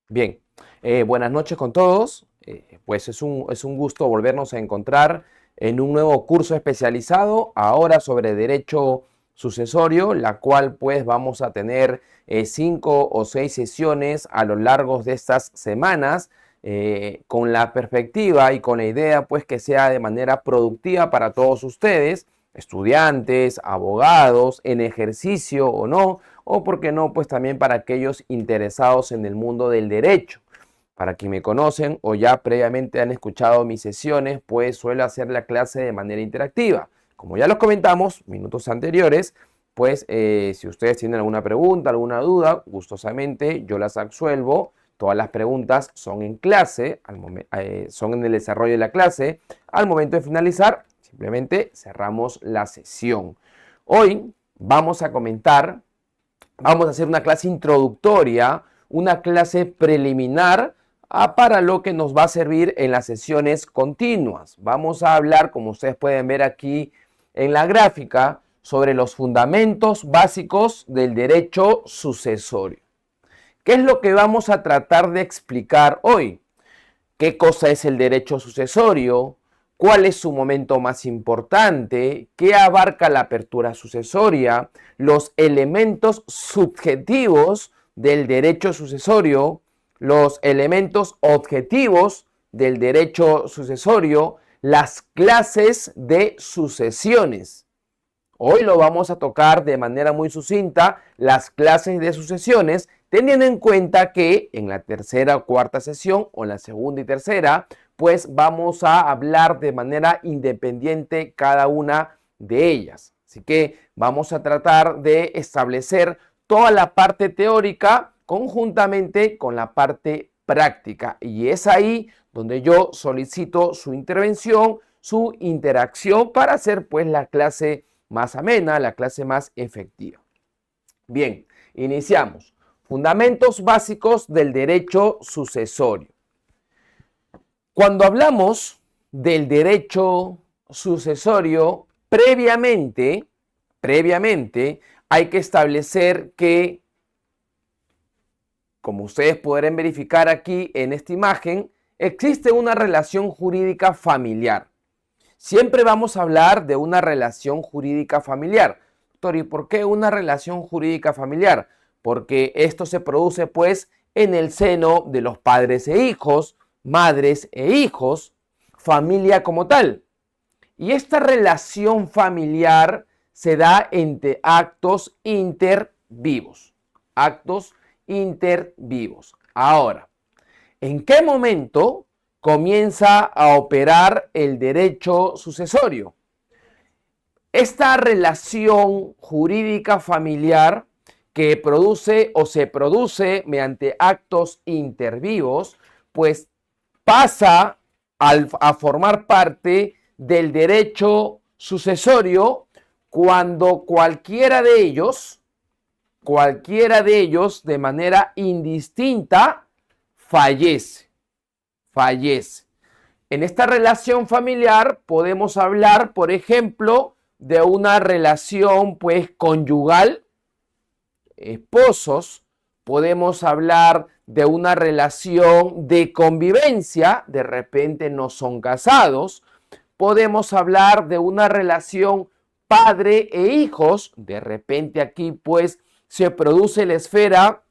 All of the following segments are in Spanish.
Bien, buenas noches con todos. Pues es un gusto volvernos a encontrar en un nuevo curso especializado, ahora sobre derecho sucesorio, la cual pues vamos a tener 5 o 6 sesiones a lo largo de estas semanas, con la perspectiva y con la idea pues que sea de manera productiva para todos ustedes, estudiantes, abogados, en ejercicio o no, o por qué no, pues también para aquellos interesados en el mundo del derecho. Para quienes me conocen o ya previamente han escuchado mis sesiones, pues suelo hacer la clase de manera interactiva. Como ya los comentamos minutos anteriores, pues si ustedes tienen alguna pregunta, alguna duda, gustosamente yo las absuelvo. Todas las preguntas son en clase, son en el desarrollo de la clase. Al momento de finalizar, simplemente cerramos la sesión. Hoy vamos a hacer una clase introductoria, una clase preliminar para lo que nos va a servir en las sesiones continuas. Vamos a hablar, como ustedes pueden ver aquí en la gráfica, sobre los fundamentos básicos del derecho sucesorio. ¿Qué es lo que vamos a tratar de explicar hoy? ¿Qué cosa es el derecho sucesorio? ¿Cuál es su momento más importante? ¿Qué abarca la apertura sucesoria? Los elementos subjetivos del derecho sucesorio, los elementos objetivos del derecho sucesorio, las clases de sucesiones. Hoy lo vamos a tocar de manera muy sucinta, las clases de sucesiones, teniendo en cuenta que en la tercera o cuarta sesión, o en la segunda y tercera, pues vamos a hablar de manera independiente cada una de ellas. Así que vamos a tratar de establecer toda la parte teórica conjuntamente con la parte práctica. Y es ahí donde yo solicito su intervención, su interacción para hacer pues la clase más amena, la clase más efectiva. Bien, iniciamos. Fundamentos básicos del derecho sucesorio. Cuando hablamos del derecho sucesorio, previamente hay que establecer que, como ustedes podrán verificar aquí en esta imagen, existe una relación jurídica familiar. Siempre vamos a hablar de una relación jurídica familiar. Doctor, ¿y por qué una relación jurídica familiar? Porque esto se produce pues en el seno de los padres e hijos, madres e hijos, familia como tal. Y esta relación familiar se da entre actos intervivos. Actos intervivos. Ahora, ¿en qué momento comienza a operar el derecho sucesorio? Esta relación jurídica familiar que produce o se produce mediante actos intervivos, pues pasa a formar parte del derecho sucesorio cuando cualquiera de ellos de manera indistinta fallece. En esta relación familiar podemos hablar, por ejemplo, de una relación pues conyugal, esposos, podemos hablar de una relación de convivencia, de repente no son casados, podemos hablar de una relación padre e hijos, de repente aquí pues se produce la esfera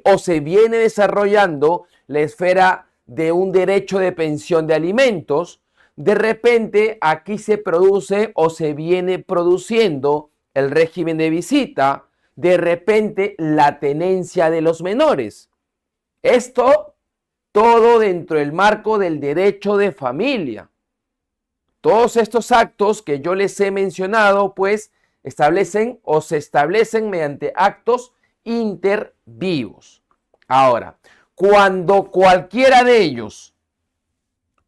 o se viene desarrollando la esfera de un derecho de pensión de alimentos. De repente aquí se produce o se viene produciendo el régimen de visita, de repente la tenencia de los menores. Esto todo dentro del marco del derecho de familia. Todos estos actos que yo les he mencionado, pues establecen o se establecen mediante actos intervivos. Ahora, cuando cualquiera de ellos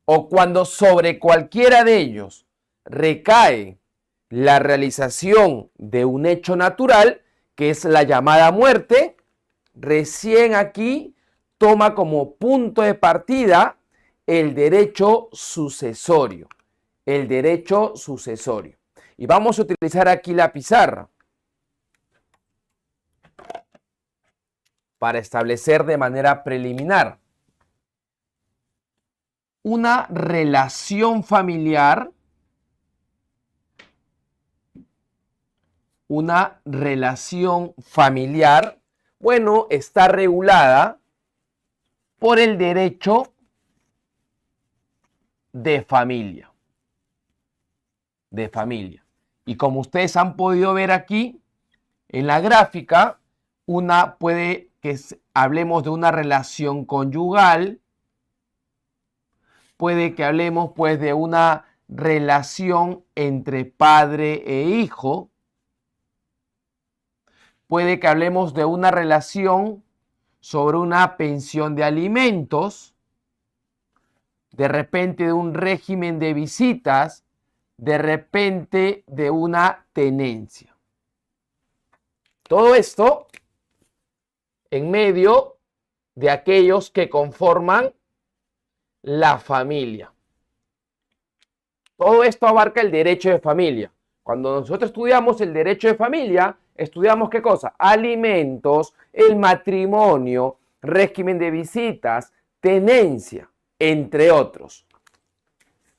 o cuando sobre cualquiera de ellos recae la realización de un hecho natural, que es la llamada muerte, recién aquí toma como punto de partida el derecho sucesorio. El derecho sucesorio. Y vamos a utilizar aquí la pizarra. para establecer de manera preliminar una relación familiar, bueno, está regulada por el derecho de familia. Y como ustedes han podido ver aquí en la gráfica, puede que hablemos de una relación conyugal, puede que hablemos pues de una relación entre padre e hijo, puede que hablemos de una relación sobre una pensión de alimentos, de repente de un régimen de visitas, de repente de una tenencia. Todo esto en medio de aquellos que conforman la familia. Todo esto abarca el derecho de familia. Cuando nosotros estudiamos el derecho de familia, estudiamos ¿qué cosa? Alimentos, el matrimonio, régimen de visitas, tenencia, entre otros,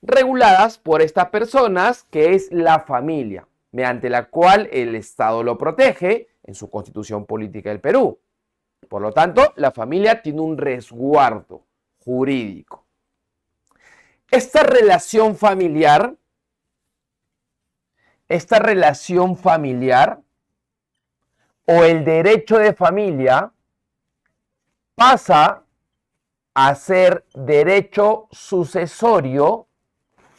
reguladas por estas personas que es la familia, mediante la cual el Estado lo protege en su Constitución Política del Perú. Por lo tanto, la familia tiene un resguardo jurídico. Esta relación familiar o el derecho de familia pasa a ser derecho sucesorio.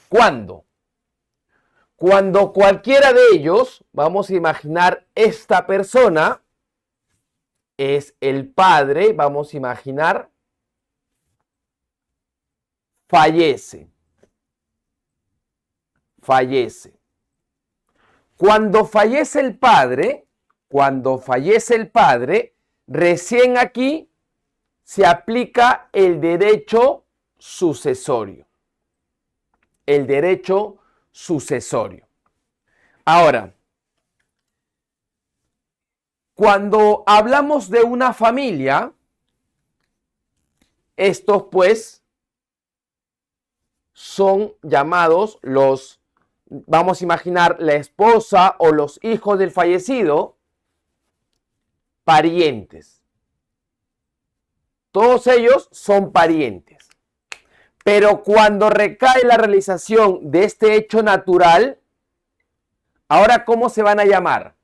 ¿Cuándo? Cuando cualquiera de ellos, vamos a imaginar esta persona, es el padre, vamos a imaginar, fallece. Cuando fallece el padre, recién aquí se aplica el derecho sucesorio. Ahora, cuando hablamos de una familia, estos pues son llamados vamos a imaginar la esposa o los hijos del fallecido, parientes. Todos ellos son parientes. Pero cuando recae la realización de este hecho natural, ahora ¿cómo se van a llamar?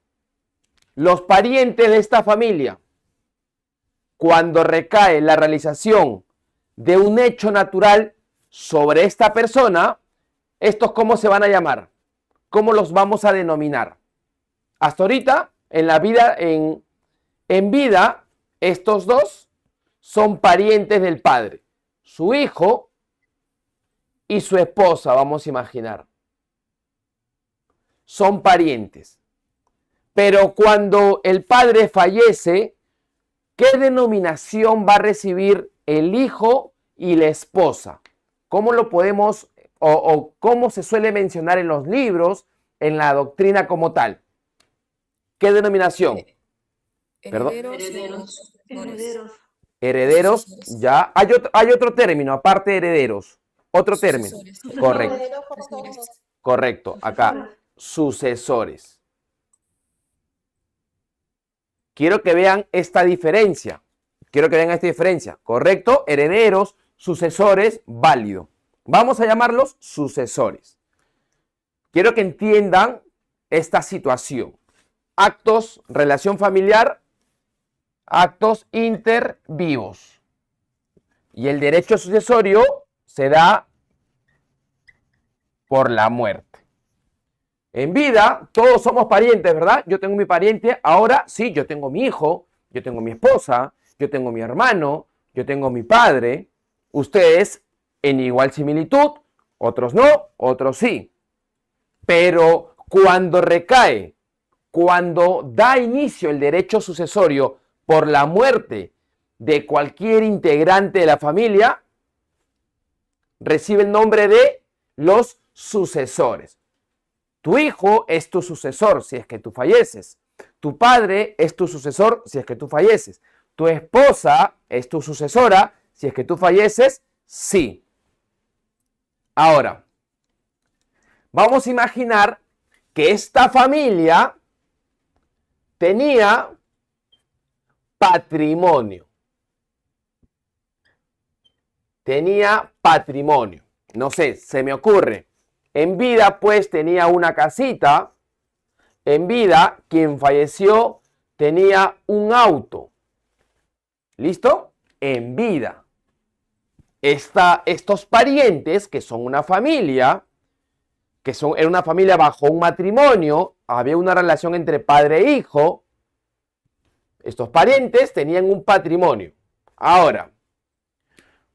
Los parientes de esta familia. Cuando recae la realización de un hecho natural sobre esta persona, ¿estos cómo se van a llamar? ¿Cómo los vamos a denominar? Hasta ahorita, en la vida, en vida, estos dos son parientes del padre. Su hijo y su esposa, vamos a imaginar. Son parientes. Pero cuando el padre fallece, ¿qué denominación va a recibir el hijo y la esposa? ¿Cómo lo podemos o cómo se suele mencionar en los libros, en la doctrina como tal? ¿Qué denominación? Herederos, ya. Hay otro término, aparte de herederos. Otro término. Correcto. Correcto. Acá, sucesores. Quiero que vean esta diferencia. Correcto, herederos, sucesores, válido. Vamos a llamarlos sucesores. Quiero que entiendan esta situación. Actos, relación familiar, actos intervivos. Y el derecho sucesorio se da por la muerte. En vida, todos somos parientes, ¿verdad? Yo tengo mi pariente, ahora sí, yo tengo mi hijo, yo tengo mi esposa, yo tengo mi hermano, yo tengo mi padre. Ustedes en igual similitud, otros no, otros sí. Pero cuando recae, cuando da inicio el derecho sucesorio por la muerte de cualquier integrante de la familia, recibe el nombre de los sucesores. Tu hijo es tu sucesor si es que tú falleces. Tu padre es tu sucesor si es que tú falleces. ¿Tu esposa es tu sucesora si es que tú falleces? Sí. Ahora, vamos a imaginar que esta familia tenía patrimonio. Tenía patrimonio. No sé, se me ocurre. En vida, pues, tenía una casita. En vida, quien falleció tenía un auto. ¿Listo? En vida. Estos parientes, que son una familia, era una familia bajo un matrimonio, había una relación entre padre e hijo. Estos parientes tenían un patrimonio. Ahora,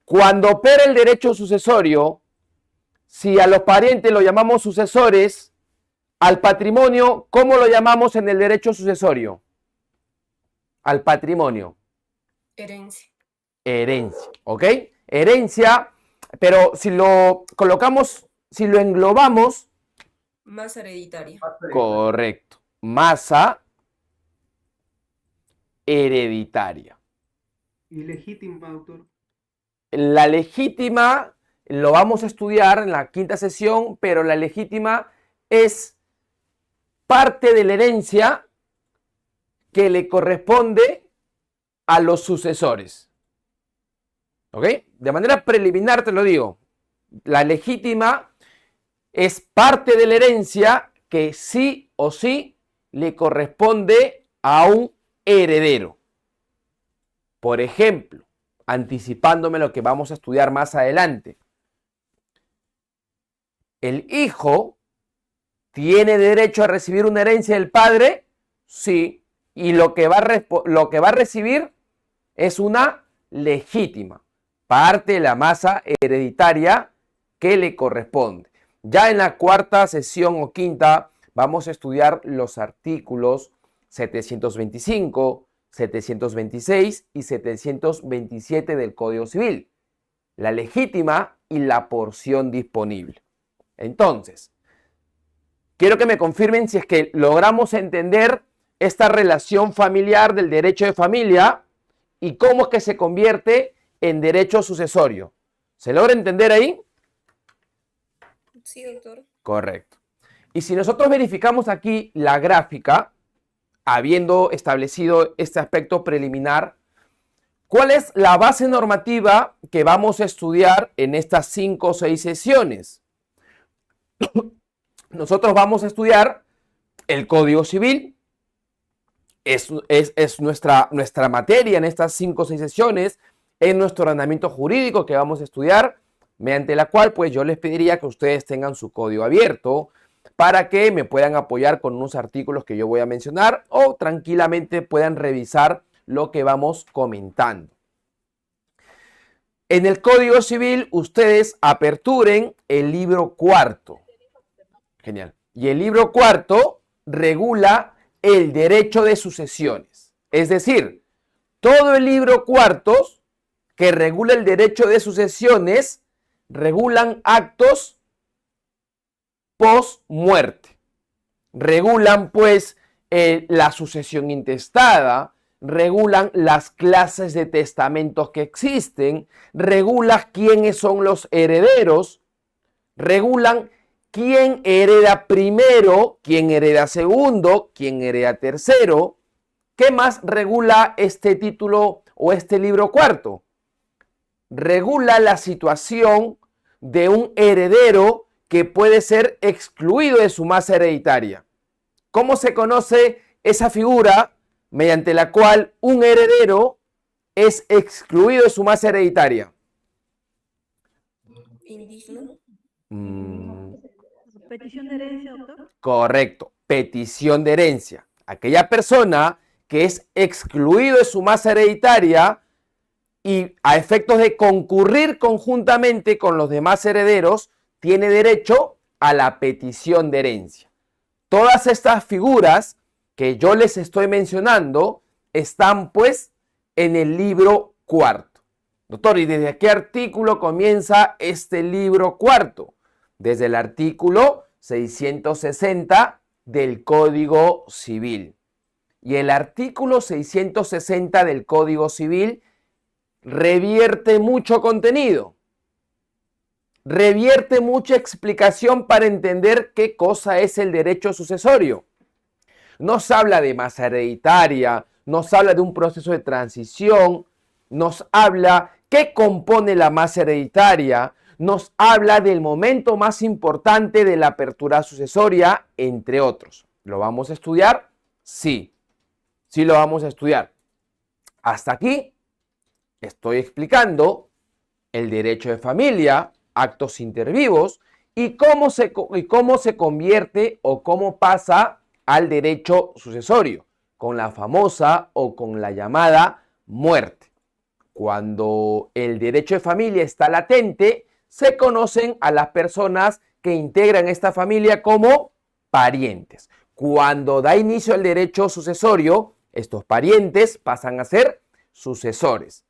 cuando opera el derecho sucesorio, si a los parientes lo llamamos sucesores, al patrimonio, ¿cómo lo llamamos en el derecho sucesorio? Al patrimonio. Herencia. Herencia, ¿ok? Herencia, pero si lo colocamos, si lo englobamos. Masa hereditaria. Correcto. Masa hereditaria. ¿Y legítima, doctor? La legítima lo vamos a estudiar en la quinta sesión, pero la legítima es parte de la herencia que le corresponde a los sucesores. ¿Ok? De manera preliminar te lo digo. La legítima es parte de la herencia que sí o sí le corresponde a un heredero. Por ejemplo, anticipándome lo que vamos a estudiar más adelante. ¿El hijo tiene derecho a recibir una herencia del padre? Sí. Y lo que va a recibir es una legítima, parte de la masa hereditaria que le corresponde. Ya en la cuarta sesión o quinta vamos a estudiar los artículos 725, 726 y 727 del Código Civil. La legítima y la porción disponible. Entonces, quiero que me confirmen si es que logramos entender esta relación familiar del derecho de familia y cómo es que se convierte en derecho sucesorio. ¿Se logra entender ahí? Sí, doctor. Correcto. Y si nosotros verificamos aquí la gráfica, habiendo establecido este aspecto preliminar, ¿cuál es la base normativa que vamos a estudiar en estas 5 o 6 sesiones? Nosotros vamos a estudiar el Código Civil. Es nuestra materia en estas 5 o 6 sesiones, en nuestro ordenamiento jurídico que vamos a estudiar, mediante la cual pues yo les pediría que ustedes tengan su código abierto para que me puedan apoyar con unos artículos que yo voy a mencionar o tranquilamente puedan revisar lo que vamos comentando. En el Código Civil ustedes aperturen el libro cuarto. Genial. Y el libro cuarto regula el derecho de sucesiones. Es decir, todo el libro cuarto que regula el derecho de sucesiones regulan actos post-muerte. Regulan pues la sucesión intestada, regulan las clases de testamentos que existen, regulan quiénes son los herederos, regulan quién hereda primero, quién hereda segundo, quién hereda tercero. ¿Qué más regula este título o este libro cuarto? Regula la situación de un heredero que puede ser excluido de su masa hereditaria. ¿Cómo se conoce esa figura mediante la cual un heredero es excluido de su masa hereditaria? Indigno. Petición de herencia, doctor. Correcto, petición de herencia. Aquella persona que es excluido de su masa hereditaria y a efectos de concurrir conjuntamente con los demás herederos, tiene derecho a la petición de herencia. Todas estas figuras que yo les estoy mencionando están pues en el libro cuarto. Doctor, ¿y desde qué artículo comienza este libro cuarto? Desde el artículo 660 del Código Civil. Y el artículo 660 del Código Civil revierte mucho contenido, revierte mucha explicación para entender qué cosa es el derecho sucesorio. Nos habla de masa hereditaria, nos habla de un proceso de transición, nos habla qué compone la masa hereditaria, nos habla del momento más importante de la apertura sucesoria, entre otros. ¿Lo vamos a estudiar? Sí, sí lo vamos a estudiar. Hasta aquí estoy explicando el derecho de familia, actos intervivos y cómo se convierte o cómo pasa al derecho sucesorio, con la famosa o con la llamada muerte. Cuando el derecho de familia está latente, se conocen a las personas que integran esta familia como parientes. Cuando da inicio el derecho sucesorio, estos parientes pasan a ser sucesores.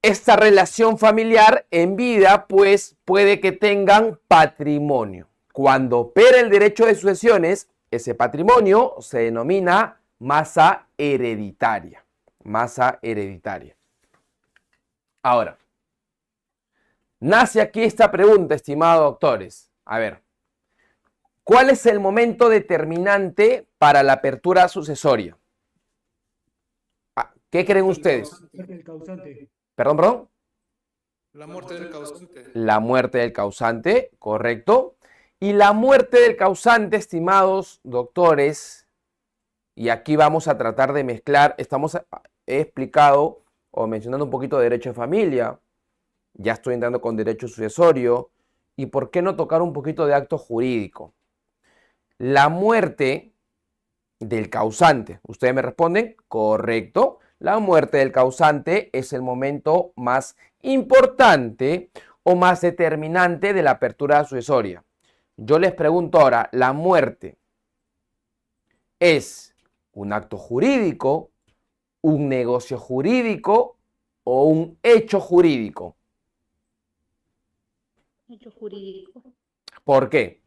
Esta relación familiar en vida, pues, puede que tengan patrimonio. Cuando opera el derecho de sucesiones, ese patrimonio se denomina masa hereditaria. Masa hereditaria. Ahora, nace aquí esta pregunta, estimados doctores. A ver, ¿cuál es el momento determinante para la apertura sucesoria? ¿Qué creen ustedes? El causante. Perdón. La muerte del causante. La muerte del causante, correcto. Y la muerte del causante, estimados doctores, y aquí vamos a tratar de mezclar, he explicado o mencionando un poquito de derecho de familia, ya estoy entrando con derecho sucesorio, y por qué no tocar un poquito de acto jurídico. La muerte del causante, ¿ustedes me responden? Correcto. La muerte del causante es el momento más importante o más determinante de la apertura sucesoria. Yo les pregunto ahora, ¿la muerte es un acto jurídico, un negocio jurídico o un hecho jurídico? Hecho jurídico, ¿Por qué?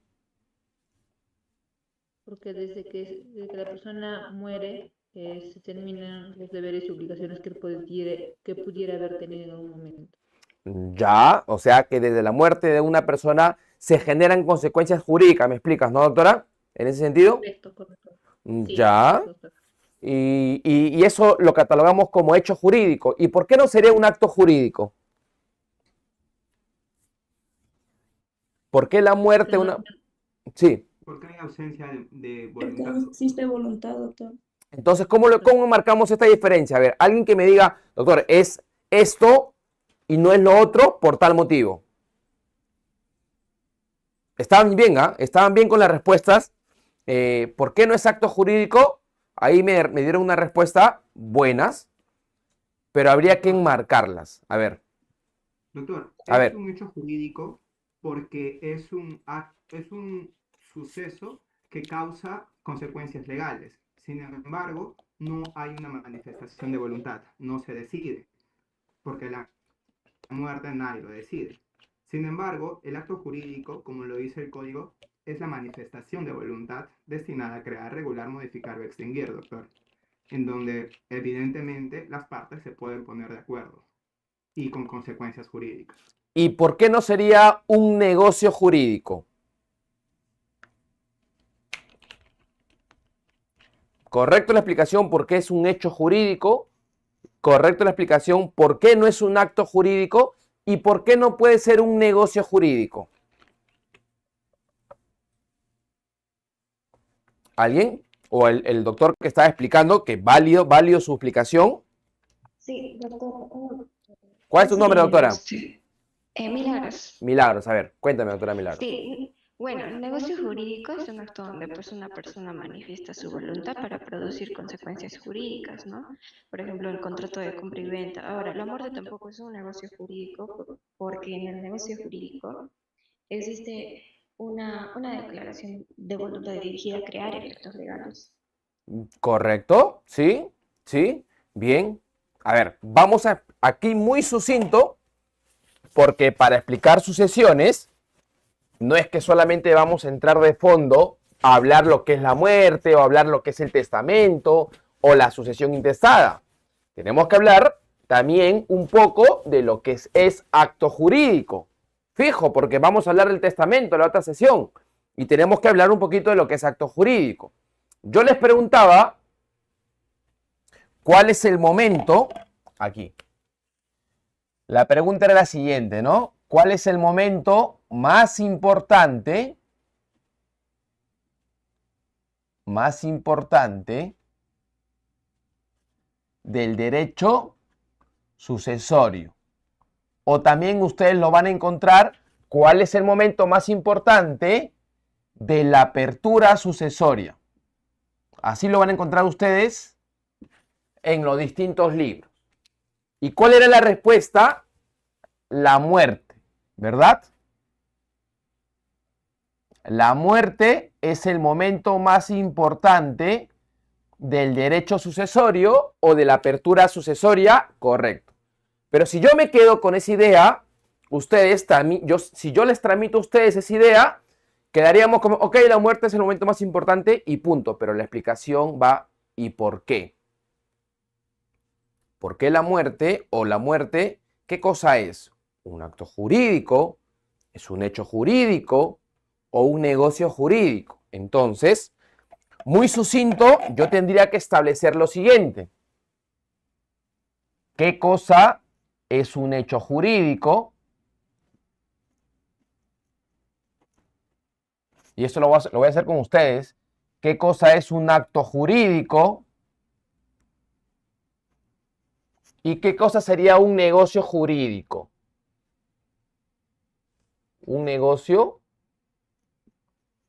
porque desde que la persona muere, se terminan los deberes y obligaciones que pudiera haber tenido en algún momento. Ya, o sea que desde la muerte de una persona se generan consecuencias jurídicas, ¿me explicas, no, doctora? En ese sentido. Correcto, correcto. Sí, Ya. doctor. Y eso lo catalogamos como hecho jurídico. ¿Y por qué no sería un acto jurídico? ¿Por qué la muerte de una... Sí. Porque hay ausencia de Porque voluntad. no existe voluntad, doctor. Entonces, ¿cómo marcamos esta diferencia? A ver, alguien que me diga, doctor, es esto y no es lo otro por tal motivo. Estaban bien, ¿ah? Estaban bien con las respuestas. ¿Por qué no es acto jurídico? Ahí me dieron una respuesta buenas, pero habría que enmarcarlas. A ver. Doctor, A es ver. un hecho jurídico porque es un suceso que causa consecuencias legales. Sin embargo, no hay una manifestación de voluntad, no se decide, porque la muerte nadie lo decide. Sin embargo, el acto jurídico, como lo dice el código, es la manifestación de voluntad destinada a crear, regular, modificar o extinguir, doctor, en donde evidentemente las partes se pueden poner de acuerdo y con consecuencias jurídicas. ¿Y por qué no sería un negocio jurídico? Correcto la explicación por qué es un hecho jurídico, correcto la explicación por qué no es un acto jurídico y por qué no puede ser un negocio jurídico. ¿Alguien? O el doctor que estaba explicando, que válido su explicación. Sí, doctor. ¿Cuál es tu nombre, doctora? Sí. Milagros. Milagros, a ver, cuéntame, doctora Milagros. Sí, bueno, el negocio jurídico es un acto donde pues una persona manifiesta su voluntad para producir consecuencias jurídicas, ¿no? Por ejemplo, el contrato de compra y venta. Ahora, la muerte tampoco es un negocio jurídico porque en el negocio jurídico existe una declaración de voluntad dirigida a crear efectos legales. ¿Correcto? ¿Sí? ¿Sí? Bien. A ver, vamos aquí muy sucinto, porque para explicar sucesiones, no es que solamente vamos a entrar de fondo hablar lo que es la muerte o hablar lo que es el testamento o la sucesión intestada. Tenemos que hablar también un poco de lo que es acto jurídico. Fijo, porque vamos a hablar del testamento en la otra sesión y tenemos que hablar un poquito de lo que es acto jurídico. Yo les preguntaba cuál es el momento, aquí. La pregunta era la siguiente, ¿no? ¿Cuál es el momento más importante del derecho sucesorio? O también ustedes lo van a encontrar, ¿cuál es el momento más importante de la apertura sucesoria? Así lo van a encontrar ustedes en los distintos libros. ¿Y cuál era la respuesta? La muerte, ¿verdad? La muerte es el momento más importante del derecho sucesorio o de la apertura sucesoria, correcto. Pero si yo me quedo con esa idea, ustedes también, si yo les tramito a ustedes esa idea, quedaríamos como, ok, la muerte es el momento más importante y punto. Pero la explicación va, ¿y por qué? ¿Por qué la muerte o la muerte, qué cosa es? ¿Un acto jurídico? ¿Es un hecho jurídico? ¿O un negocio jurídico? Entonces, muy sucinto, yo tendría que establecer lo siguiente. ¿Qué cosa es un hecho jurídico? Y esto lo voy a hacer con ustedes. ¿Qué cosa es un acto jurídico? ¿Y qué cosa sería un negocio jurídico? Un negocio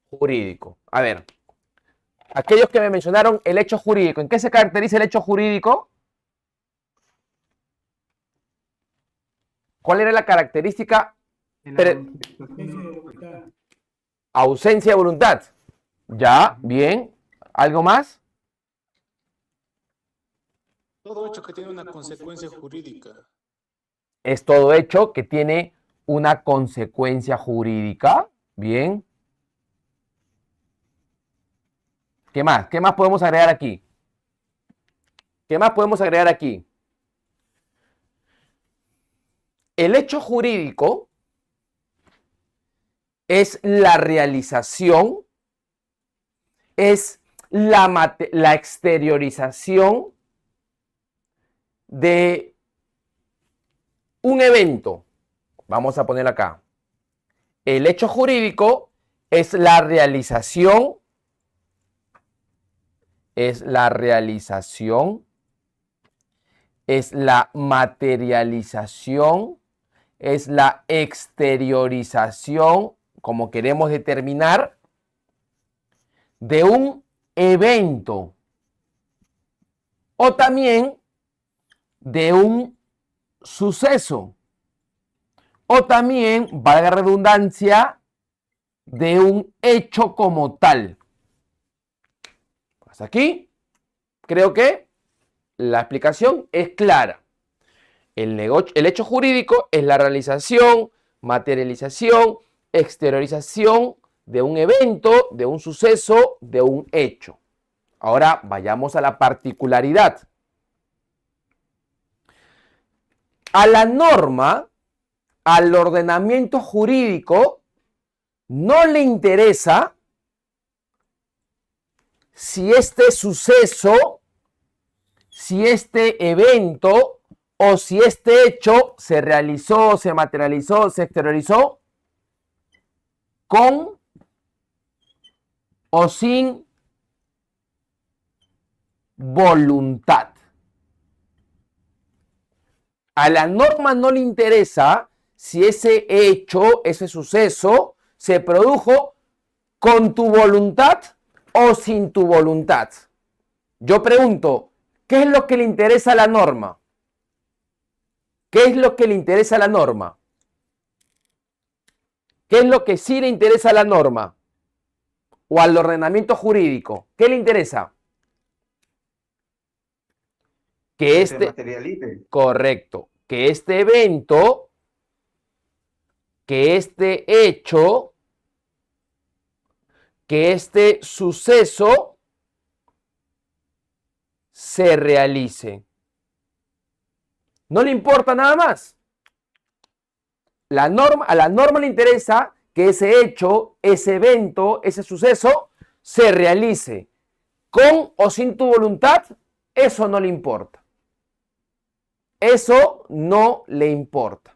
jurídico. A ver, aquellos que me mencionaron el hecho jurídico, ¿en qué se caracteriza el hecho jurídico? ¿Cuál era la característica? En la manifestación de voluntad. Ausencia de voluntad. Ya, bien. ¿Algo más? Todo hecho que tiene una consecuencia jurídica. Es todo hecho que tiene una consecuencia jurídica. Bien. ¿Qué más? ¿Qué más podemos agregar aquí? ¿Qué más podemos agregar aquí? El hecho jurídico es la realización, es la exteriorización de un evento. Vamos a poner acá. El hecho jurídico es la realización, es la materialización, es la exteriorización, como queremos determinar, de un evento o también de un suceso o también, valga la redundancia, de un hecho como tal. Hasta aquí creo que la explicación es clara. El hecho jurídico es la realización, materialización, exteriorización de un evento, de un suceso, de un hecho. Ahora vayamos a la particularidad. A la norma, al ordenamiento jurídico, no le interesa si este suceso, si este evento o si este hecho se realizó, se materializó, se exteriorizó con o sin voluntad. A la norma no le interesa si ese hecho, ese suceso, se produjo con tu voluntad o sin tu voluntad. Yo pregunto, ¿qué es lo que le interesa a la norma? ¿Qué es lo que le interesa a la norma? ¿Qué es lo que sí le interesa a la norma? O al ordenamiento jurídico. ¿Qué le interesa? Que se materialice. correcto, que este evento, que este hecho que este suceso se realice. No le importa nada más. A la norma le interesa que ese hecho, ese evento, ese suceso se realice. Con o sin tu voluntad, eso no le importa. Eso no le importa.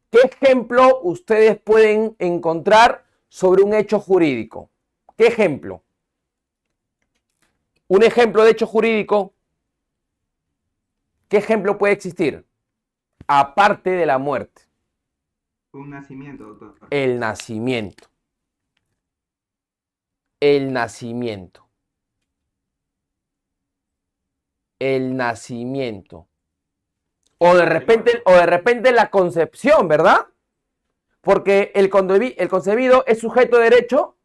¿Qué ejemplo ustedes pueden encontrar sobre un hecho jurídico? ¿Qué ejemplo? Un ejemplo de hecho jurídico. ¿Qué ejemplo puede existir? Aparte de la muerte. Un nacimiento, doctor. El nacimiento. El nacimiento. El nacimiento. O de repente la concepción, ¿verdad? Porque el concebido es sujeto de derecho.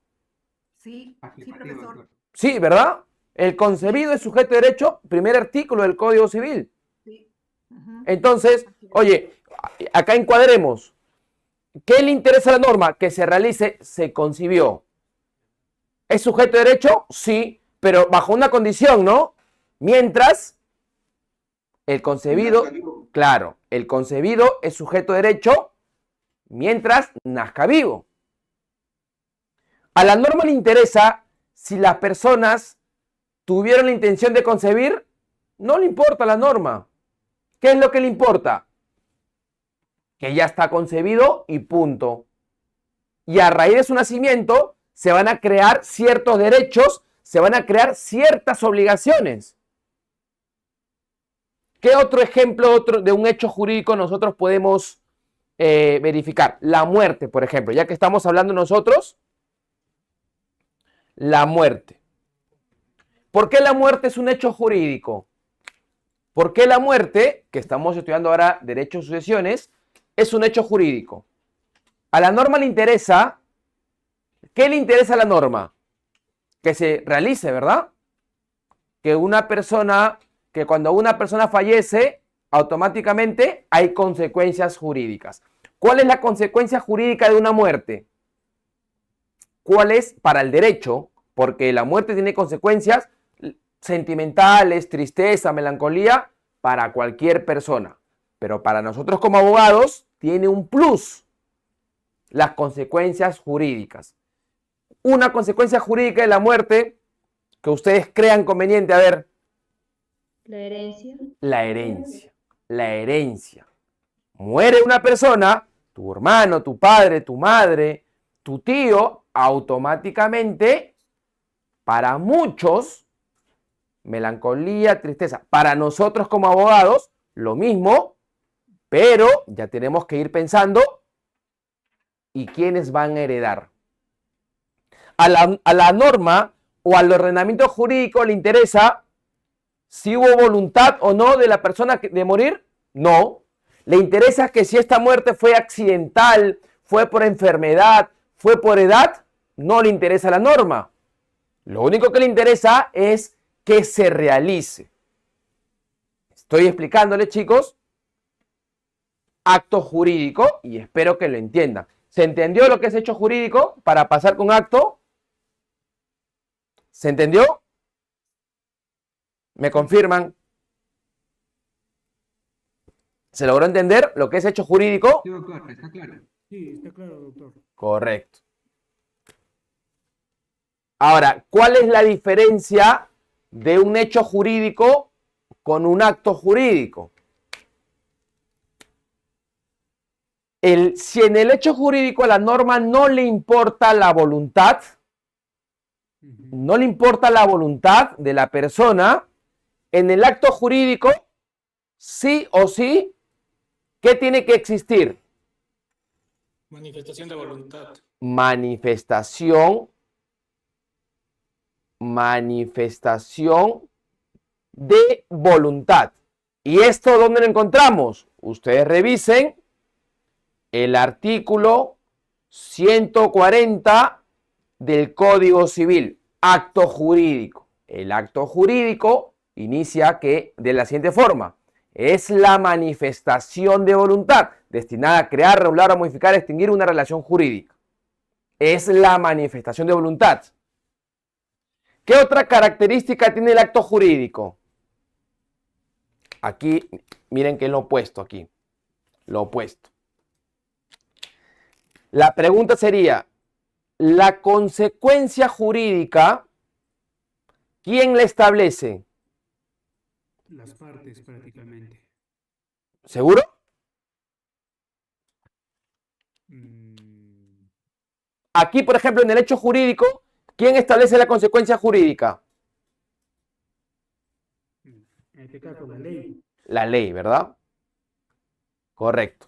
Sí, sí, Afirmativo, profesor. doctor. Sí, ¿verdad? El concebido es sujeto de derecho, primer artículo del Código Civil. Sí. Ujú. Entonces, oye, acá encuadremos. ¿Qué le interesa a la norma? Que se realice, se concibió. ¿Es sujeto de derecho? Sí, pero bajo una condición, ¿no? Mientras el concebido, claro, el concebido es sujeto de derecho mientras nazca vivo. A la norma le interesa si las personas tuvieron la intención de concebir, no le importa la norma. ¿Qué es lo que le importa? Que ya está concebido y punto. Y a raíz de su nacimiento se van a crear ciertos derechos, se van a crear ciertas obligaciones. ¿Qué otro ejemplo de un hecho jurídico nosotros podemos verificar? La muerte, por ejemplo, ya que estamos hablando nosotros, la muerte. ¿Por qué la muerte es un hecho jurídico? ¿Por qué la muerte, que estamos estudiando ahora derecho de sucesiones, es un hecho jurídico? A la norma le interesa, ¿qué le interesa a la norma? Que se realice, ¿verdad? Que cuando una persona fallece, automáticamente hay consecuencias jurídicas. ¿Cuál es la consecuencia jurídica de una muerte? ¿Cuál es para el derecho? Porque la muerte tiene consecuencias sentimentales, tristeza, melancolía, para cualquier persona. Pero para nosotros como abogados tiene un plus, las consecuencias jurídicas. Una consecuencia jurídica de la muerte que ustedes crean conveniente, a ver. La herencia. La herencia. La herencia. Muere una persona, tu hermano, tu padre, tu madre, tu tío, automáticamente, para muchos, melancolía, tristeza. Para nosotros como abogados, lo mismo, pero ya tenemos que ir pensando y quiénes van a heredar. A la norma o al ordenamiento jurídico le interesa si hubo voluntad o no de la persona de morir. No. Le interesa que si esta muerte fue accidental, fue por enfermedad, fue por edad, no le interesa la norma. Lo único que le interesa es que se realice. Estoy explicándole, chicos, acto jurídico y espero que lo entiendan. ¿Se entendió lo que es hecho jurídico para pasar con acto? ¿Se entendió? ¿Me confirman? ¿Se logró entender lo que es hecho jurídico? Sí, doctor, está claro. Sí, está claro, doctor. Correcto. Ahora, ¿cuál es la diferencia de un hecho jurídico con un acto jurídico? Si en el hecho jurídico a la norma no le importa la voluntad, no le importa la voluntad de la persona, en el acto jurídico, sí o sí, ¿qué tiene que existir? Manifestación de voluntad. Manifestación de voluntad. ¿Y esto dónde lo encontramos? Ustedes revisen el artículo 140 del Código Civil, acto jurídico. El acto jurídico inicia de la siguiente forma. Es la manifestación de voluntad destinada a crear, regular o modificar, extinguir una relación jurídica. Es la manifestación de voluntad. ¿Qué otra característica tiene el acto jurídico? Aquí, miren que es lo opuesto aquí. Lo opuesto. La pregunta sería, ¿la consecuencia jurídica, quién la establece? Las partes prácticamente. ¿Seguro? Aquí, por ejemplo, en el hecho jurídico, ¿quién establece la consecuencia jurídica? En este caso, la ley. La ley, ¿verdad? Correcto.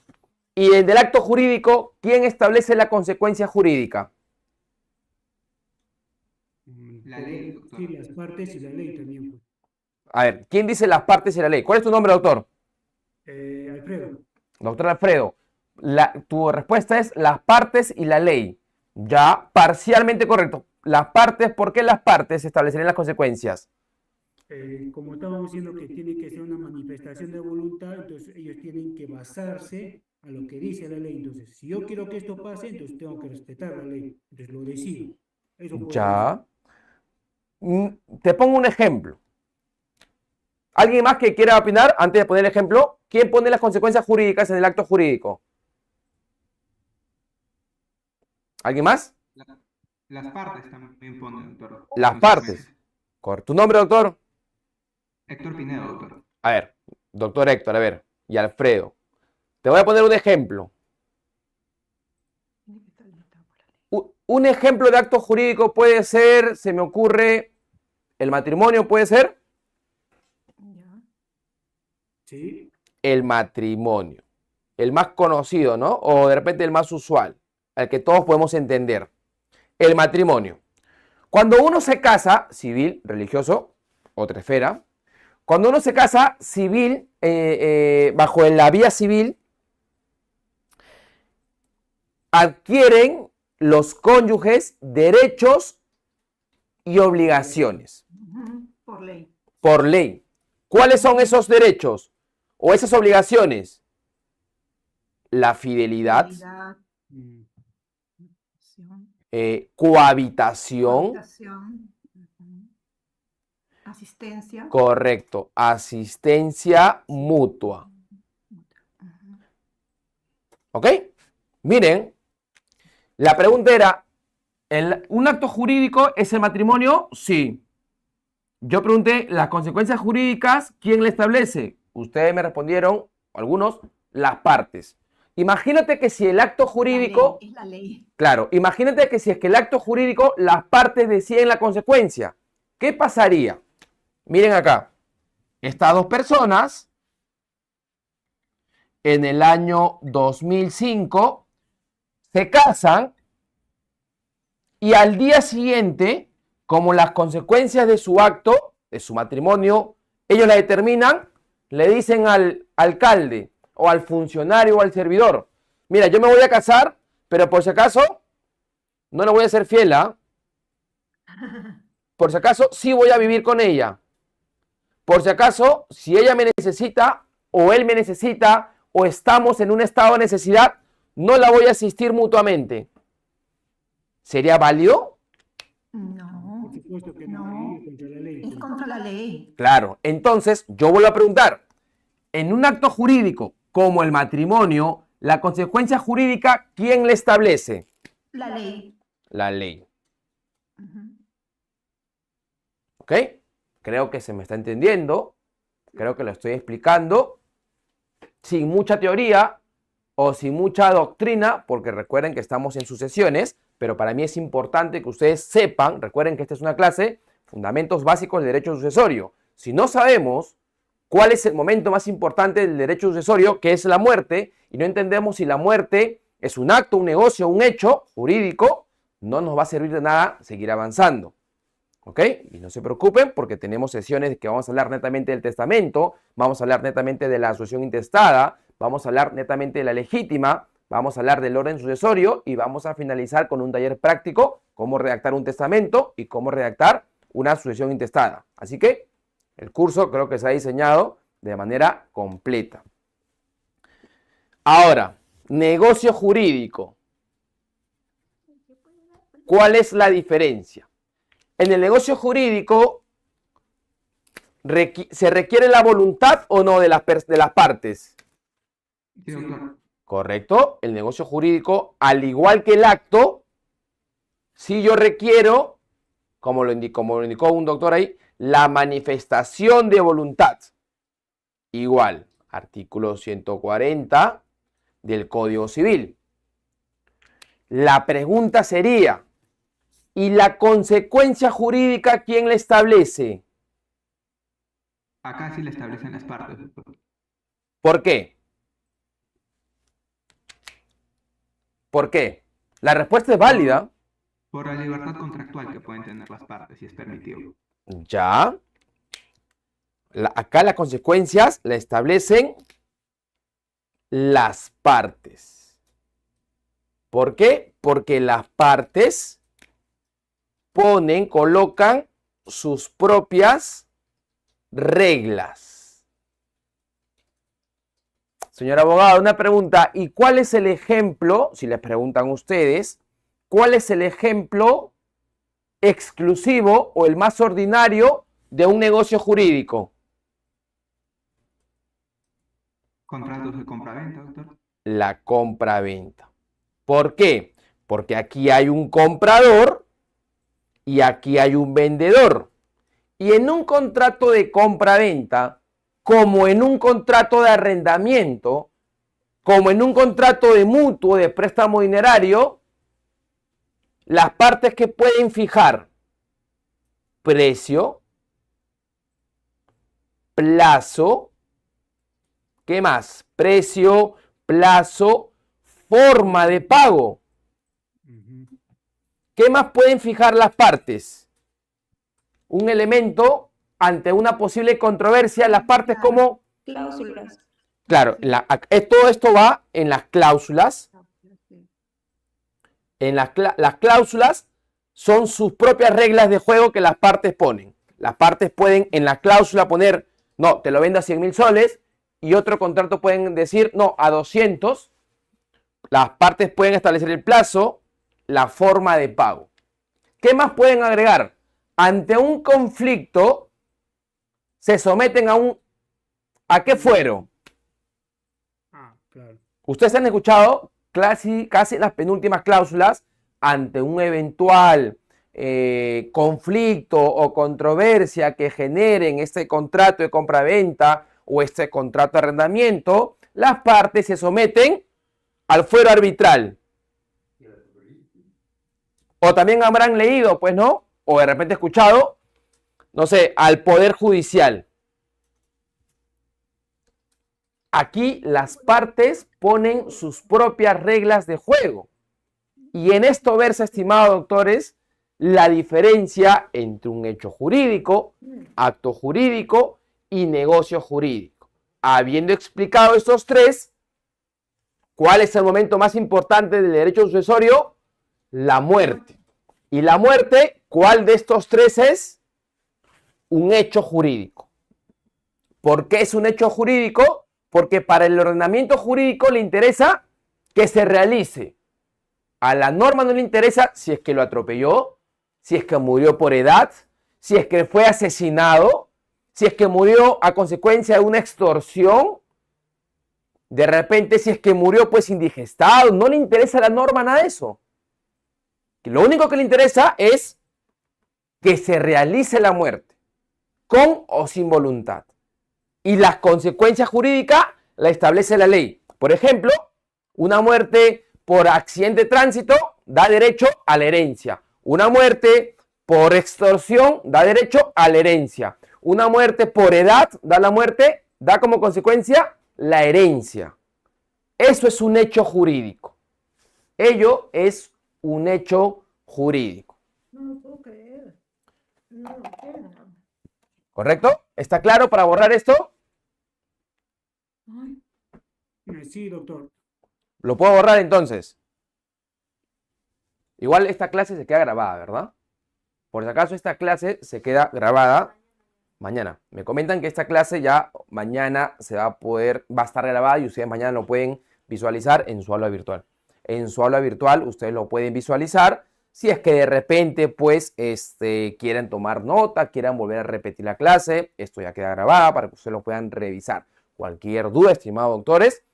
Y en el acto jurídico, ¿quién establece la consecuencia jurídica? La ley, doctor. Sí, las partes y la ley también, pues. A ver, ¿quién dice las partes y la ley? ¿Cuál es tu nombre, doctor? Alfredo. Doctor Alfredo, tu respuesta es las partes y la ley. Ya, parcialmente correcto. Las partes, ¿por qué las partes establecerían las consecuencias? Como estábamos diciendo que tiene que ser una manifestación de voluntad, entonces ellos tienen que basarse a lo que dice la ley. Entonces, si yo quiero que esto pase, entonces tengo que respetar la ley. Entonces lo decido. Eso puedo Ya. Te pongo un ejemplo. ¿Alguien más que quiera opinar antes de poner el ejemplo? ¿Quién pone las consecuencias jurídicas en el acto jurídico? ¿Alguien más? Las partes también ponen, doctor. Las partes. ¿Tu nombre, doctor? Héctor Pinedo, doctor. A ver, doctor Héctor, a ver, y Alfredo. Te voy a poner un ejemplo. Un ejemplo de acto jurídico puede ser, se me ocurre, el matrimonio, ¿puede ser? Sí. El matrimonio. El más conocido, ¿no? O de repente el más usual, al que todos podemos entender. El matrimonio. Cuando uno se casa, civil, religioso, otra esfera. Cuando uno se casa civil, bajo la vía civil, adquieren los cónyuges derechos y obligaciones. Por ley. Por ley. ¿Cuáles son esos derechos o esas obligaciones? La fidelidad, Fidelidad, cohabitación. cohabitación, asistencia. Correcto. Asistencia mutua. ¿Ok? Miren, la pregunta era, ¿un acto jurídico es el matrimonio? Sí. Yo pregunté, ¿las consecuencias jurídicas quién le establece? Ustedes me respondieron, algunos, las partes. Imagínate que si el acto jurídico... Es la ley. Claro, imagínate que si es que el acto jurídico, las partes deciden la consecuencia. ¿Qué pasaría? Miren acá. Estas dos personas, en el año 2005, se casan y al día siguiente, como las consecuencias de su acto, de su matrimonio, ellos la determinan, le dicen al alcalde o al funcionario o al servidor, mira, yo me voy a casar, pero por si acaso no le voy a ser fiel, ¿ah? Por si acaso sí voy a vivir con ella. Por si acaso, si ella me necesita o él me necesita o estamos en un estado de necesidad, no la voy a asistir mutuamente. ¿Sería válido? No, Por supuesto que no. no, es contra la ley. Es contra la ley. Claro, entonces yo vuelvo a preguntar, en un acto jurídico como el matrimonio, la consecuencia jurídica, ¿quién le establece? La ley. La ley. ¿Ok? Creo que se me está entendiendo, creo que lo estoy explicando sin mucha teoría o sin mucha doctrina, porque recuerden que estamos en sucesiones, pero para mí es importante que ustedes sepan, recuerden que esta es una clase, fundamentos básicos del derecho sucesorio. Si no sabemos cuál es el momento más importante del derecho sucesorio, que es la muerte, y no entendemos si la muerte es un acto, un negocio, un hecho jurídico, no nos va a servir de nada seguir avanzando. ¿Ok? Y no se preocupen porque tenemos sesiones que vamos a hablar netamente del testamento, vamos a hablar netamente de la sucesión intestada, vamos a hablar netamente de la legítima, vamos a hablar del orden sucesorio y vamos a finalizar con un taller práctico, cómo redactar un testamento y cómo redactar una sucesión intestada. Así que el curso creo que se ha diseñado de manera completa. Ahora, negocio jurídico. ¿Cuál es la diferencia? En el negocio jurídico, ¿se requiere la voluntad o no de las partes? Sí, doctor. Correcto. El negocio jurídico, al igual que el acto, si yo requiero, como lo indicó un doctor ahí, la manifestación de voluntad. Igual, artículo 140 del Código Civil. La pregunta sería, ¿y la consecuencia jurídica quién la establece? Acá sí le establecen las partes, doctor. ¿Por qué? ¿Por qué? La respuesta es válida. Por la libertad contractual que pueden tener las partes, si es permitido. Ya. Acá las consecuencias la establecen las partes. ¿Por qué? Porque las partes colocan sus propias reglas. Señor abogado, una pregunta. ¿Y cuál es el ejemplo, si les preguntan ustedes, cuál es el ejemplo exclusivo o el más ordinario de un negocio jurídico? Contratos de compra-venta, doctor. La compra-venta. ¿Por qué? Porque aquí hay un comprador y aquí hay un vendedor. Y en un contrato de compra-venta, como en un contrato de arrendamiento, como en un contrato de mutuo, de préstamo dinerario, las partes que pueden fijar precio, plazo, ¿qué más? Precio, plazo, forma de pago. ¿Qué más pueden fijar las partes? Un elemento ante una posible controversia, las partes como... Cláusulas. Claro, todo esto va en las cláusulas. Las cláusulas son sus propias reglas de juego que las partes ponen. Las partes pueden en la cláusula poner, no, te lo vendo a 100.000 soles, y otro contrato pueden decir, no, a 200. Las partes pueden establecer el plazo, la forma de pago. ¿Qué más pueden agregar? Ante un conflicto, se someten ¿a qué fuero? Claro. Ustedes han escuchado casi las penúltimas cláusulas ante un eventual conflicto o controversia que generen este contrato de compra-venta o este contrato de arrendamiento, las partes se someten al fuero arbitral. O también habrán leído, pues, ¿no? O de repente escuchado, no sé, al Poder Judicial. Aquí las partes ponen sus propias reglas de juego. Y en esto versa, estimados doctores, la diferencia entre un hecho jurídico, acto jurídico y negocio jurídico. Habiendo explicado estos tres, ¿cuál es el momento más importante del derecho sucesorio? La muerte. Y la muerte, ¿cuál de estos tres es? Un hecho jurídico. ¿Por qué es un hecho jurídico? Porque para el ordenamiento jurídico le interesa que se realice. A la norma no le interesa si es que lo atropelló, si es que murió por edad, si es que fue asesinado, si es que murió a consecuencia de una extorsión, de repente si es que murió pues indigestado. No le interesa a la norma nada de eso. Lo único que le interesa es que se realice la muerte, con o sin voluntad. Y las consecuencias jurídicas la establece la ley. Por ejemplo, una muerte por accidente de tránsito da derecho a la herencia. Una muerte por extorsión da derecho a la herencia. Una muerte por edad da como consecuencia la herencia. Eso es un hecho jurídico. Ello es un hecho jurídico. No lo puedo creer. No lo creo. ¿Correcto? ¿Está claro para borrar esto? Ay, Sí, doctor. ¿Lo puedo borrar entonces? Igual esta clase se queda grabada, ¿verdad? Por si acaso esta clase se queda grabada mañana. Me comentan que esta clase ya mañana va a estar grabada y ustedes mañana lo pueden visualizar en su aula virtual. en su aula virtual, ustedes lo pueden visualizar. Si es que de repente, pues, quieren tomar nota, quieran volver a repetir la clase, esto ya queda grabada para que ustedes lo puedan revisar. Cualquier duda, estimados doctores,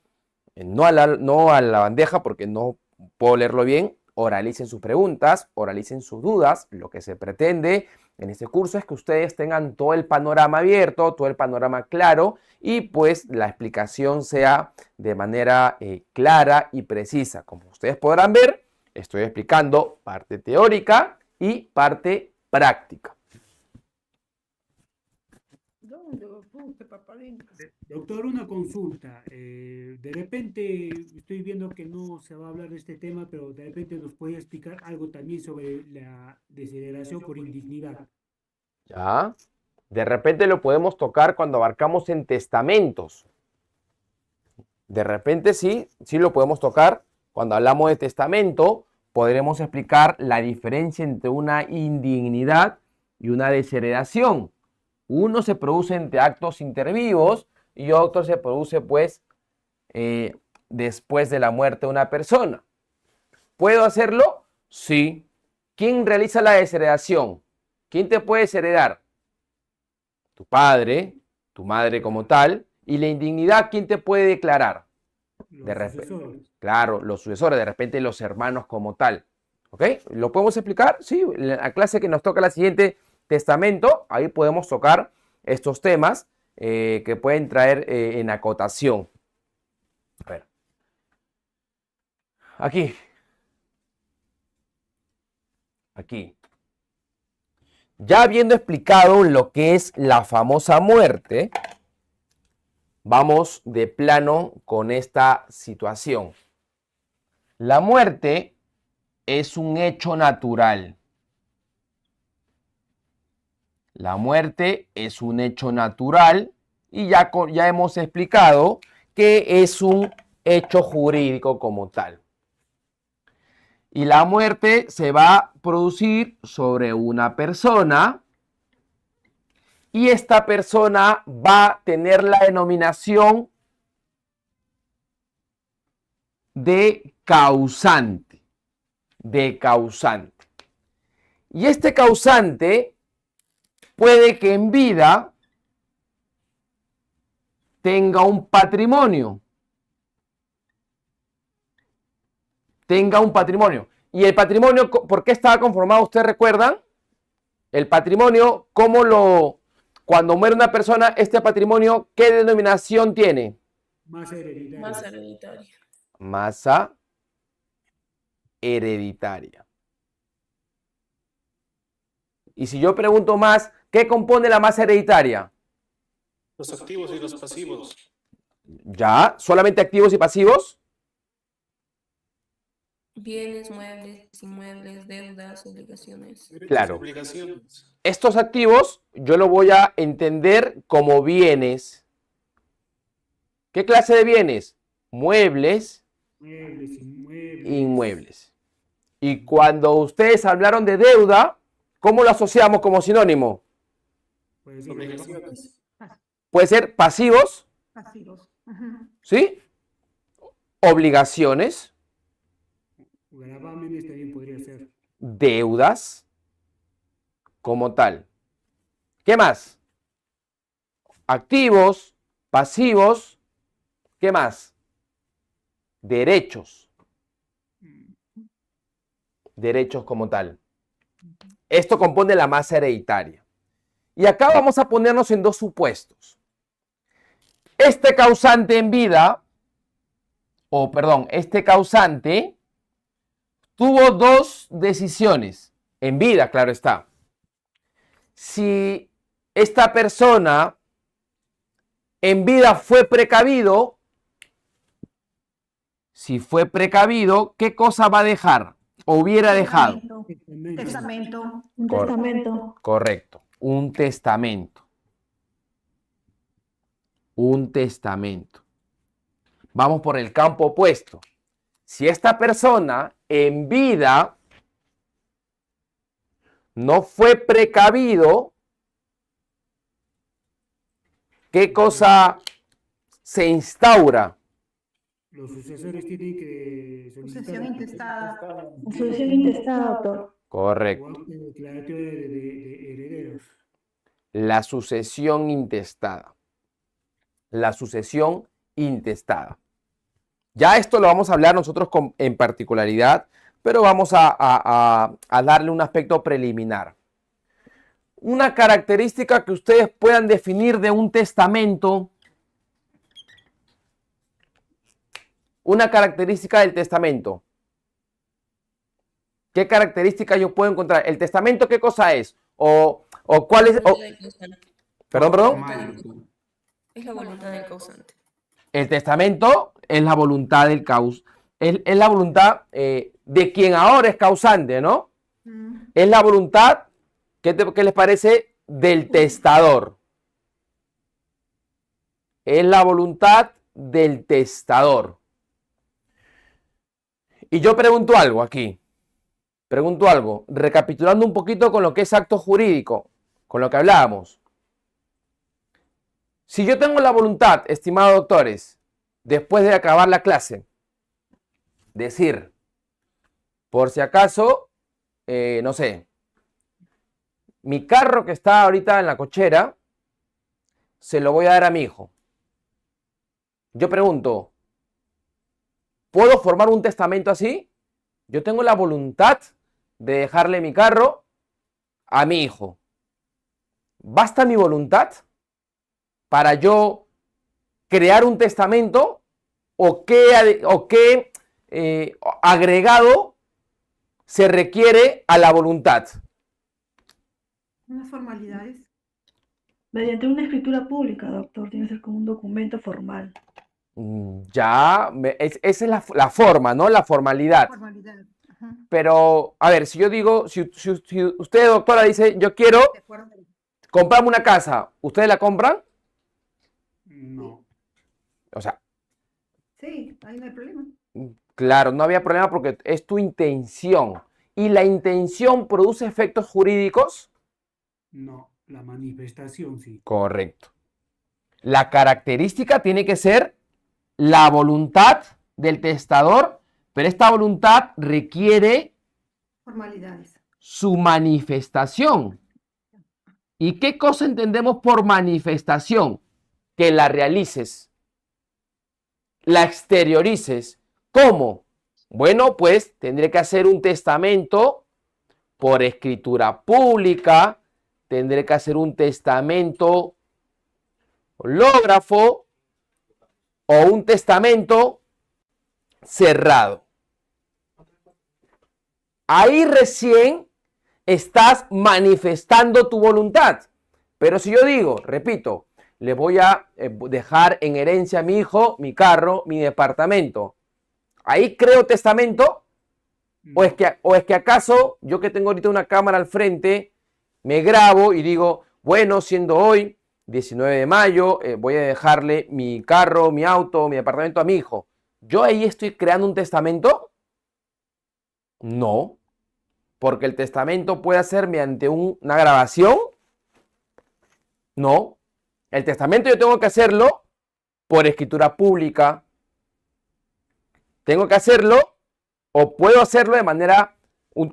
no a la bandeja porque no puedo leerlo bien, oralicen sus preguntas, oralicen sus dudas. Lo que se pretende en este curso es que ustedes tengan todo el panorama abierto, todo el panorama claro y pues la explicación sea de manera clara y precisa. Como ustedes podrán ver, estoy explicando parte teórica y parte práctica. ¿Dónde lo puse, papalito? Doctor, una consulta. De repente estoy viendo que no se va a hablar de este tema, pero de repente nos puede explicar algo también sobre la desheredación por indignidad. ¿Ya? De repente lo podemos tocar cuando abarcamos en testamentos. De repente sí lo podemos tocar. Cuando hablamos de testamento, podremos explicar la diferencia entre una indignidad y una desheredación. Uno se produce entre actos intervivos y otro se produce, pues, después de la muerte de una persona. ¿Puedo hacerlo? Sí. ¿Quién realiza la desheredación? ¿Quién te puede desheredar? Tu padre, tu madre como tal. ¿Y la indignidad quién te puede declarar? Los sucesores. Claro, los sucesores, de repente los hermanos como tal. ¿Ok? ¿Lo podemos explicar? Sí, en la clase que nos toca la siguiente, testamento, ahí podemos tocar estos temas que pueden traer en acotación. A ver. Aquí. Ya habiendo explicado lo que es la famosa muerte, vamos de plano con esta situación. La muerte es un hecho natural. La muerte es un hecho natural y ya hemos explicado que es un hecho jurídico como tal. Y la muerte se va a producir sobre una persona y esta persona va a tener la denominación de causante. Y este causante puede que en vida tenga un patrimonio. ¿Y el patrimonio por qué estaba conformado? ¿Ustedes recuerdan? El patrimonio, cuando muere una persona, este patrimonio, ¿qué denominación tiene? Masa hereditaria. Masa hereditaria. Masa hereditaria. Y si yo pregunto más, ¿qué compone la masa hereditaria? Los activos y los pasivos. ¿Ya? ¿Solamente activos y pasivos? Bienes, muebles, inmuebles, deudas, obligaciones. Derechos y Claro. obligaciones. Estos activos yo lo voy a entender como bienes. ¿Qué clase de bienes? Muebles, Muebles, inmuebles. inmuebles. Y cuando ustedes hablaron de deuda, ¿cómo lo asociamos como sinónimo? Puede ser Obligaciones. Puede ser pasivos, Pasivos. Ajá. ¿sí? Obligaciones, gravámenes también podría ser. deudas, como tal. ¿Qué más? Activos, pasivos, ¿qué más? Derechos. Derechos como tal. Esto compone la masa hereditaria. Y acá vamos a ponernos en dos supuestos. Este causante en vida, este causante tuvo dos decisiones. En vida, claro está. Si esta persona en vida fue precavido, si fue precavido, ¿qué cosa va a dejar? O hubiera dejado. Testamento. Un testamento. Correcto. Un testamento. Un testamento. Vamos por el campo opuesto. Si esta persona en vida no fue precavido, ¿qué cosa se instaura? Los sucesores tienen que solicitar Sucesión intestada. Sucesión intestada, doctor. Correcto. o acta declaratoria de herederos. La sucesión intestada. La sucesión intestada. Ya esto lo vamos a hablar nosotros en particularidad, pero vamos a darle un aspecto preliminar. Una característica que ustedes puedan definir de un testamento. Una característica del testamento. ¿Qué característica yo puedo encontrar? ¿El testamento qué cosa es? ¿O cuál es? Voluntad del causante. Perdón. Es la voluntad del causante. El testamento es la voluntad del es la voluntad de quien ahora es causante, ¿no? Es la voluntad, ¿qué les parece? Del testador. Es la voluntad del testador. Y yo pregunto algo aquí. Pregunto algo, recapitulando un poquito con lo que es acto jurídico, con lo que hablábamos. Si yo tengo la voluntad, estimados doctores, después de acabar la clase, decir, por si acaso, no sé, mi carro que está ahorita en la cochera, se lo voy a dar a mi hijo. Yo pregunto, ¿puedo formar un testamento así? Yo tengo la voluntad de dejarle mi carro a mi hijo. ¿Basta mi voluntad para yo crear un testamento? ¿O qué agregado se requiere a la voluntad? Unas formalidades. Mediante una escritura pública, doctor, tiene que ser como un documento formal. Ya, esa es la forma, ¿no? La formalidad. Formalidad. Ajá. Pero, a ver, si yo digo, si usted, doctora, dice, yo quiero De acuerdo. comprarme una casa, ¿ustedes la compran? No. O sea, Sí, ahí no hay problema. claro, no había problema porque es tu intención. ¿Y la intención produce efectos jurídicos? No, la manifestación sí. Correcto. La característica tiene que ser la voluntad del testador, pero esta voluntad requiere Formalidades. su manifestación. ¿Y qué cosa entendemos por manifestación? Que la realices, la exteriorices. ¿Cómo? Bueno, pues tendré que hacer un testamento por escritura pública, tendré que hacer un testamento hológrafo o un testamento cerrado. Ahí recién estás manifestando tu voluntad. Pero si yo digo, repito, le voy a dejar en herencia a mi hijo, mi carro, mi departamento. ¿Ahí creo testamento? ¿O es que acaso yo que tengo ahorita una cámara al frente, me grabo y digo, bueno, siendo hoy 19 de mayo, voy a dejarle mi carro, mi auto, mi departamento a mi hijo? ¿Yo ahí estoy creando un testamento? No, porque el testamento puede ser mediante una grabación. No, el testamento yo tengo que hacerlo por escritura pública. Tengo que hacerlo o puedo hacerlo de manera,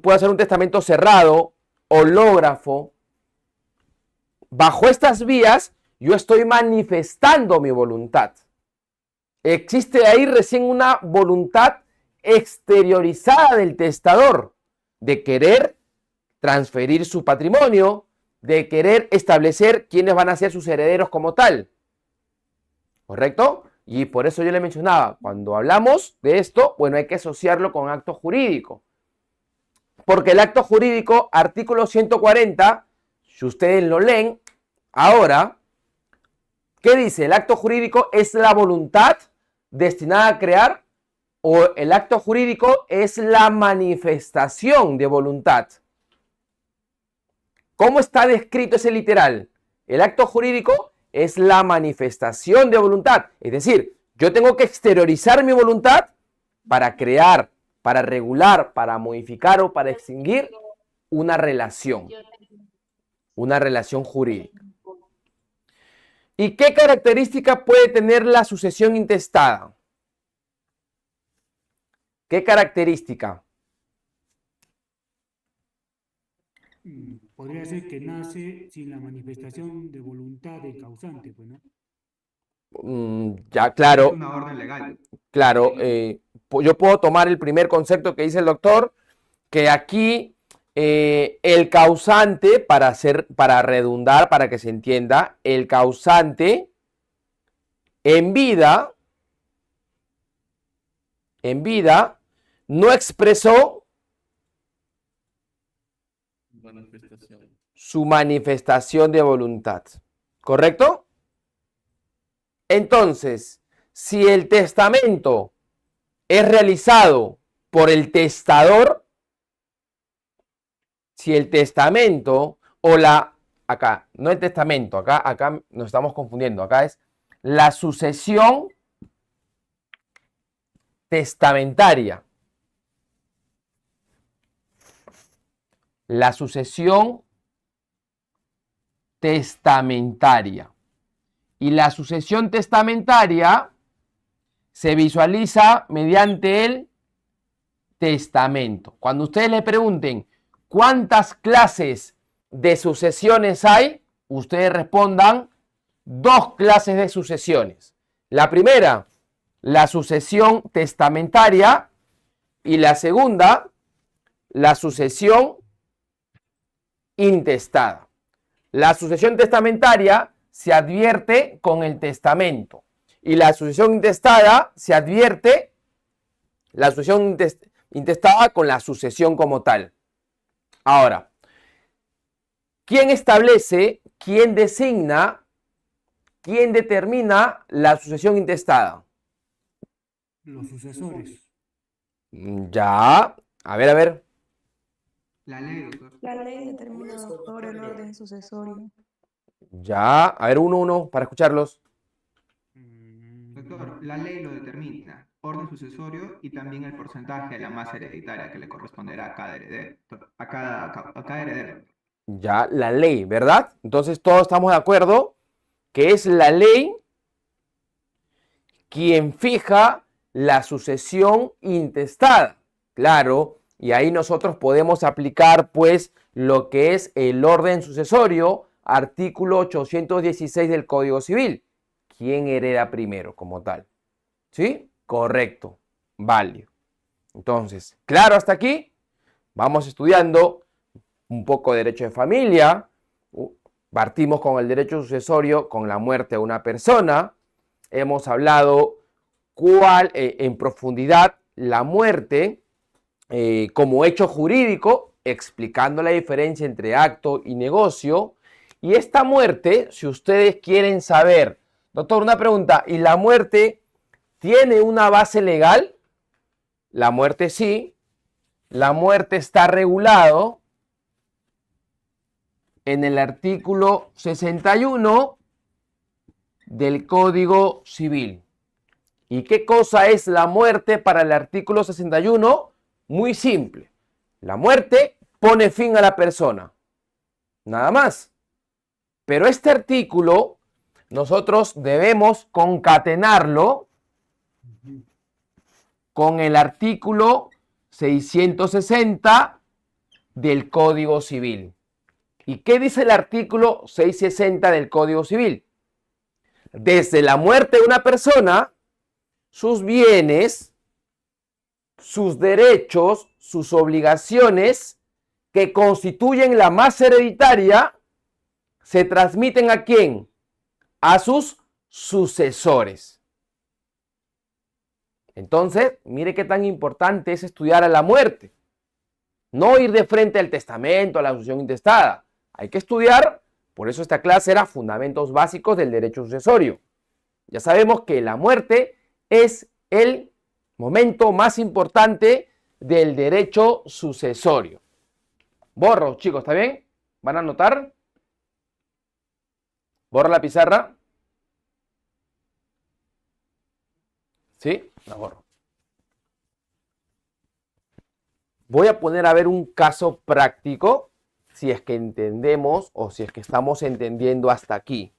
puedo hacer un testamento cerrado, hológrafo. Bajo estas vías yo estoy manifestando mi voluntad. Existe ahí recién una voluntad exteriorizada del testador de querer transferir su patrimonio, de querer establecer quiénes van a ser sus herederos como tal. ¿Correcto? Y por eso yo le mencionaba, cuando hablamos de esto, bueno, hay que asociarlo con acto jurídico. Porque el acto jurídico, artículo 140, si ustedes lo leen, ahora, ¿qué dice? El acto jurídico es la voluntad destinada a crear, o el acto jurídico es la manifestación de voluntad. ¿Cómo está descrito ese literal? El acto jurídico es la manifestación de voluntad. Es decir, yo tengo que exteriorizar mi voluntad para crear, para regular, para modificar o para extinguir una relación jurídica. ¿Y qué característica puede tener la sucesión intestada? ¿Qué característica? Podría ser que nace sin la manifestación de voluntad del causante, pues, ¿no? Ya, Es claro, una orden legal. claro. Yo puedo tomar el primer concepto que dice el doctor, que aquí el causante, para redundar, para que se entienda, el causante en vida no expresó su manifestación de voluntad. ¿Correcto? Entonces, si el testamento es realizado por el testador, si el testamento o acá, no el testamento, acá nos estamos confundiendo, acá es la sucesión testamentaria. La sucesión testamentaria. Y la sucesión testamentaria se visualiza mediante el testamento. Cuando ustedes le pregunten cuántas clases de sucesiones hay, ustedes respondan 2 clases de sucesiones. La primera, la sucesión testamentaria, y la segunda, la sucesión intestada. La sucesión testamentaria se advierte con el testamento y la sucesión intestada se advierte, la sucesión intestada con la sucesión como tal. Ahora, ¿quién establece, quién designa, quién determina la sucesión intestada? Los sucesores. Ya, a ver. La ley, doctor. La ley determina, doctor, el orden sucesorio. Ya, a ver, uno, para escucharlos. Doctor, la ley lo determina, orden sucesorio y también el porcentaje de la masa hereditaria que le corresponderá a cada heredero. A cada heredero. Ya, la ley, ¿verdad? Entonces todos estamos de acuerdo que es la ley quien fija la sucesión intestada. Claro, y ahí nosotros podemos aplicar pues lo que es el orden sucesorio, artículo 816 del Código Civil. ¿Quién hereda primero como tal? ¿Sí? Correcto, válido. Entonces, claro hasta aquí, vamos estudiando un poco de derecho de familia, partimos con el derecho sucesorio, con la muerte de una persona, hemos hablado en profundidad la muerte como hecho jurídico, explicando la diferencia entre acto y negocio, y esta muerte, si ustedes quieren saber, doctor, una pregunta, ¿y la muerte tiene una base legal? La muerte sí, la muerte está regulado en el artículo 61 del Código Civil. ¿Y qué cosa es la muerte para el artículo 61? Muy simple. La muerte pone fin a la persona. Nada más. Pero este artículo nosotros debemos concatenarlo con el artículo 660 del Código Civil. ¿Y qué dice el artículo 660 del Código Civil? Desde la muerte de una persona, sus bienes, sus derechos, sus obligaciones que constituyen la masa hereditaria, se transmiten ¿a quién? A sus sucesores. Entonces, mire qué tan importante es estudiar a la muerte. No ir de frente al testamento, a la sucesión intestada. Hay que estudiar, por eso esta clase era Fundamentos Básicos del Derecho Sucesorio. Ya sabemos que la muerte es el momento más importante del derecho sucesorio. Borro, chicos, ¿está bien? ¿Van a anotar? ¿Borro la pizarra? ¿Sí? La borro. Voy a poner a ver un caso práctico, si es que entendemos o si es que estamos entendiendo hasta aquí.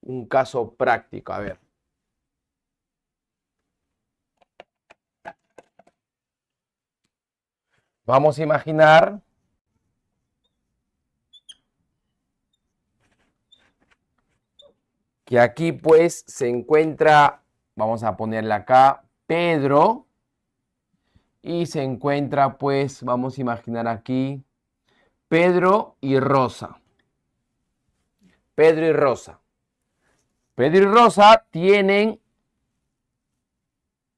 Un caso práctico, a ver. Vamos a imaginar que aquí pues se encuentra, vamos a ponerle acá, Pedro. Y se encuentra pues, vamos a imaginar aquí, Pedro y Rosa. Pedro y Rosa. Pedro y Rosa tienen,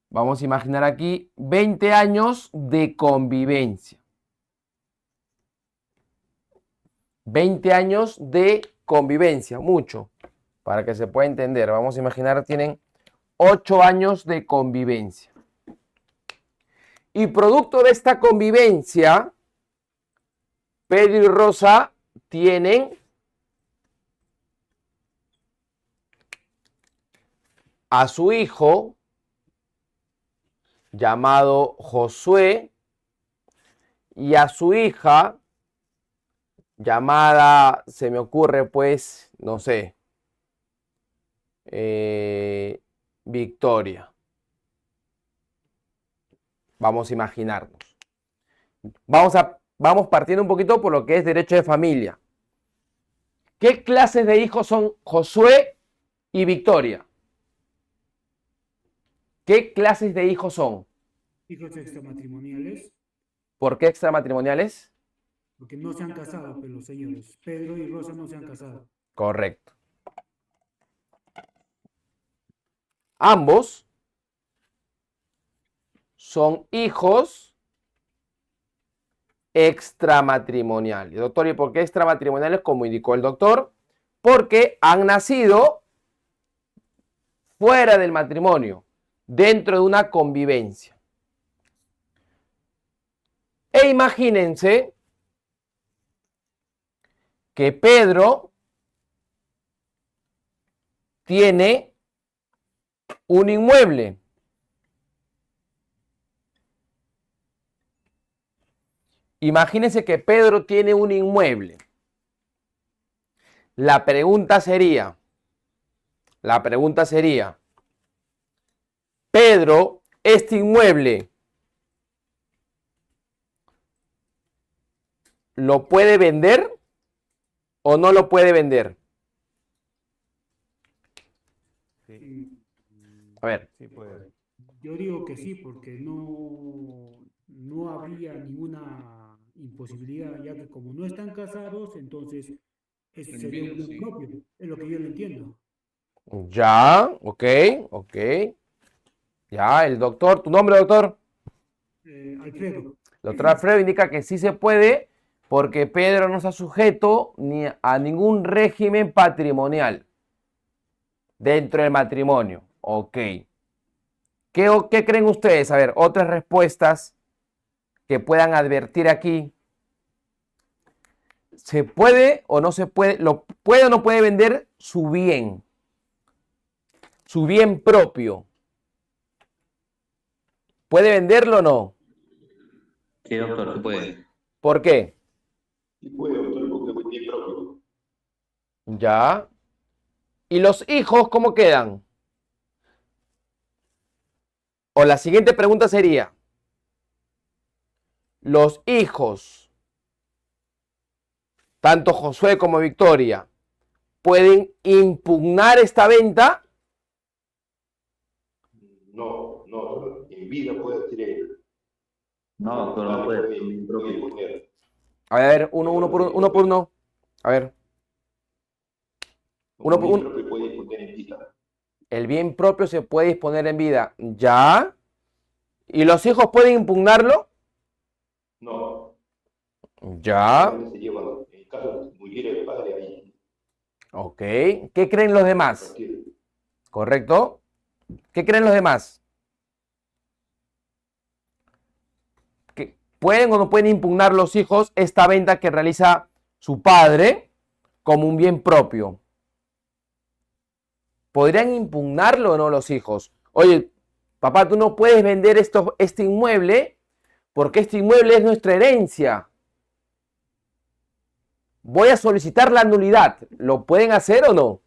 vamos a imaginar aquí, 20 años de convivencia. 20 años de convivencia, mucho, para que se pueda entender. Vamos a imaginar, tienen 8 años de convivencia. Y producto de esta convivencia, Pedro y Rosa tienen a su hijo llamado Josué y a su hija llamada, se me ocurre pues, no sé, Victoria. Vamos a imaginarnos. Vamos partiendo un poquito por lo que es derecho de familia. ¿Qué clases de hijos son Josué y Victoria? ¿Qué clases de hijos son? Hijos extramatrimoniales, ¿Por qué extramatrimoniales? porque no se han casado, pues los señores. Pedro y Rosa no se han casado. Correcto. Ambos son hijos extramatrimoniales. Doctor, ¿y por qué extramatrimoniales? Como indicó el doctor, porque han nacido fuera del matrimonio, dentro de una convivencia. E imagínense que Pedro tiene un inmueble. Imagínense que Pedro tiene un inmueble. La pregunta sería, Pedro, este inmueble, ¿lo puede vender o no lo puede vender? A ver. Sí puede. Yo digo que sí, porque no habría ninguna imposibilidad, ya que como no están casados, entonces eso sería un bien propio, es lo que yo le entiendo. Ya, ok. Ya, el doctor, ¿tu nombre, doctor? Alfredo, Doctor Alfredo indica que sí se puede porque Pedro no está sujeto ni a ningún régimen patrimonial dentro del matrimonio. Ok. ¿Qué creen ustedes? A ver, otras respuestas que puedan advertir aquí. ¿Se puede o no se puede? ¿Lo puede o no puede vender su bien? Su bien propio. ¿Puede venderlo o no? Sí, doctor, se puede. ¿Por qué? Sí puede, doctor, porque es bien propio. Ya. ¿Y los hijos cómo quedan? O la siguiente pregunta sería, ¿los hijos, tanto Josué como Victoria, pueden impugnar esta venta? No, en vida puede hacer él. No, doctor, no puede. Bien propio. A ver, uno por uno. A ver. Uno por uno. Propio puede disponer en vida. El bien propio se puede disponer en vida. ¿Ya? ¿Y los hijos pueden impugnarlo? No. ¿Ya? Se lleva, en caso de que muriera el padre ahí. Ok. ¿Qué creen los demás? ¿Correcto? ¿Qué creen los demás? ¿Que pueden o no pueden impugnar los hijos esta venta que realiza su padre como un bien propio? ¿Podrían impugnarlo o no los hijos? Oye, papá, tú no puedes vender este inmueble porque este inmueble es nuestra herencia. Voy a solicitar la nulidad. ¿Lo pueden hacer o no?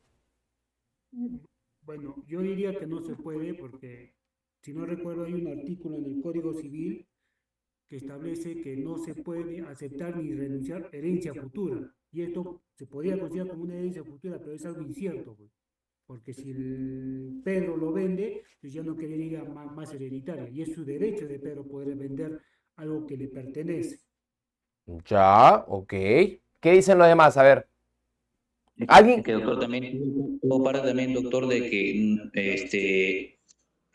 bueno, yo diría que no se puede porque, si no recuerdo, hay un artículo en el Código Civil que establece que no se puede aceptar ni renunciar herencia futura. Y esto se podría considerar como una herencia futura, pero es algo incierto, pues. Porque si el Pedro lo vende, pues ya no quedaría más hereditaria. Y es su derecho de Pedro poder vender algo que le pertenece. Ya, ok. ¿Qué dicen los demás? A ver. ¿Alguien? Que doctor también, todo parte también, doctor, de que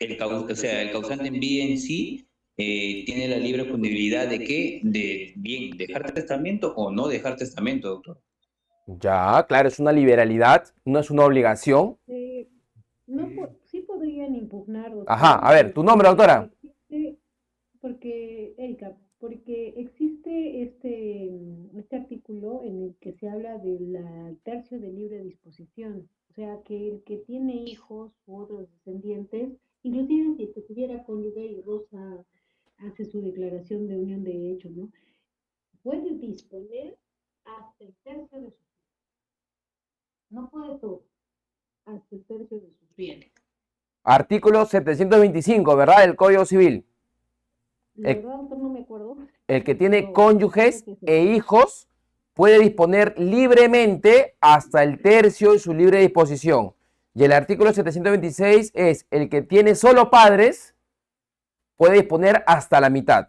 o sea, el causante en vida en sí tiene la libre disponibilidad de qué, de bien, dejar testamento o no dejar testamento, doctor. Ya, claro, es una liberalidad, no es una obligación. Sí podrían impugnar. Ajá, a ver, ¿tu nombre, doctora? Porque existe este artículo en el que se habla del tercio de libre disposición. O sea, que el que tiene hijos u otros descendientes, inclusive si tuviera cónyuge y Rosa hace su declaración de unión de hecho, ¿no? Puede disponer hasta el tercio de sus bienes. No puede todo, hasta el tercio de sus bienes. Artículo 725, ¿verdad? Del Código Civil. La verdad, doctor, no me acuerdo. El que tiene cónyuges e hijos puede disponer libremente hasta el tercio de su libre disposición. Y el artículo 726 es el que tiene solo padres puede disponer hasta la mitad.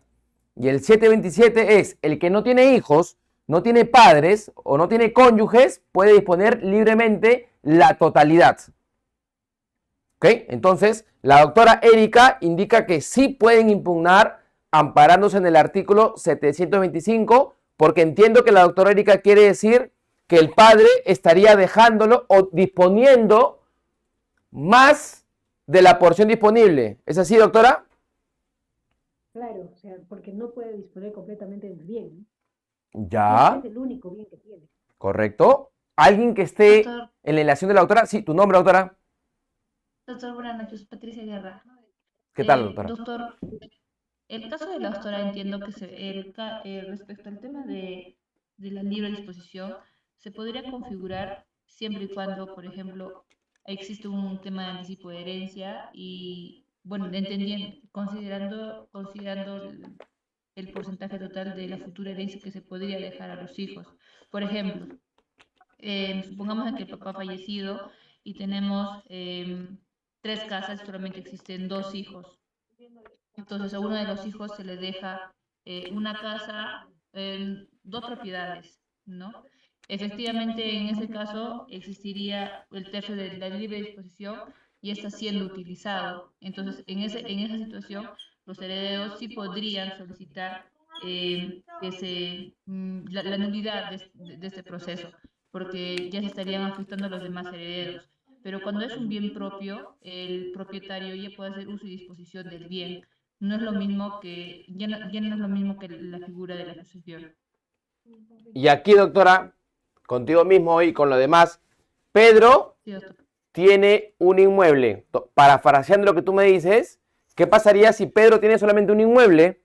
Y el 727 es el que no tiene hijos, no tiene padres o no tiene cónyuges, puede disponer libremente la totalidad. ¿Ok? Entonces, la doctora Erika indica que sí pueden impugnar amparándose en el artículo 725, porque entiendo que la doctora Erika quiere decir que el padre estaría dejándolo o disponiendo más de la porción disponible. ¿Es así, doctora? Claro, o sea, porque no puede disponer completamente del bien, ¿no? Ya. Es el único bien que tiene. Correcto. ¿Alguien que esté Doctor. en la elección de la doctora? Sí, tu nombre, doctora. Doctor, buenas noches, Patricia Guerra. ¿Qué tal, doctora? Doctor, el caso de la doctora entiendo que respecto al tema de la libre disposición, se podría configurar siempre y cuando, por ejemplo, existe un tema de anticipo de herencia y, bueno, entendiendo, considerando el porcentaje total de la futura herencia que se podría dejar a los hijos. Por ejemplo, supongamos que el papá ha fallecido y tenemos 3 casas y solamente existen 2 hijos. Entonces a uno de los hijos se le deja una casa, 2 propiedades, ¿no? Efectivamente, en ese caso existiría el tercio de la libre disposición y está siendo utilizado. Entonces, en esa situación, los herederos sí podrían solicitar la nulidad de este proceso, porque ya se estarían afectando a los demás herederos. Pero cuando es un bien propio, el propietario ya puede hacer uso y disposición del bien. No es lo mismo que, ya no es lo mismo que la figura de la sucesión. Y aquí, doctora, contigo mismo y con lo demás, Pedro Sí, doctor. tiene un inmueble. Parafraseando lo que tú me dices, ¿qué pasaría si Pedro tiene solamente un inmueble?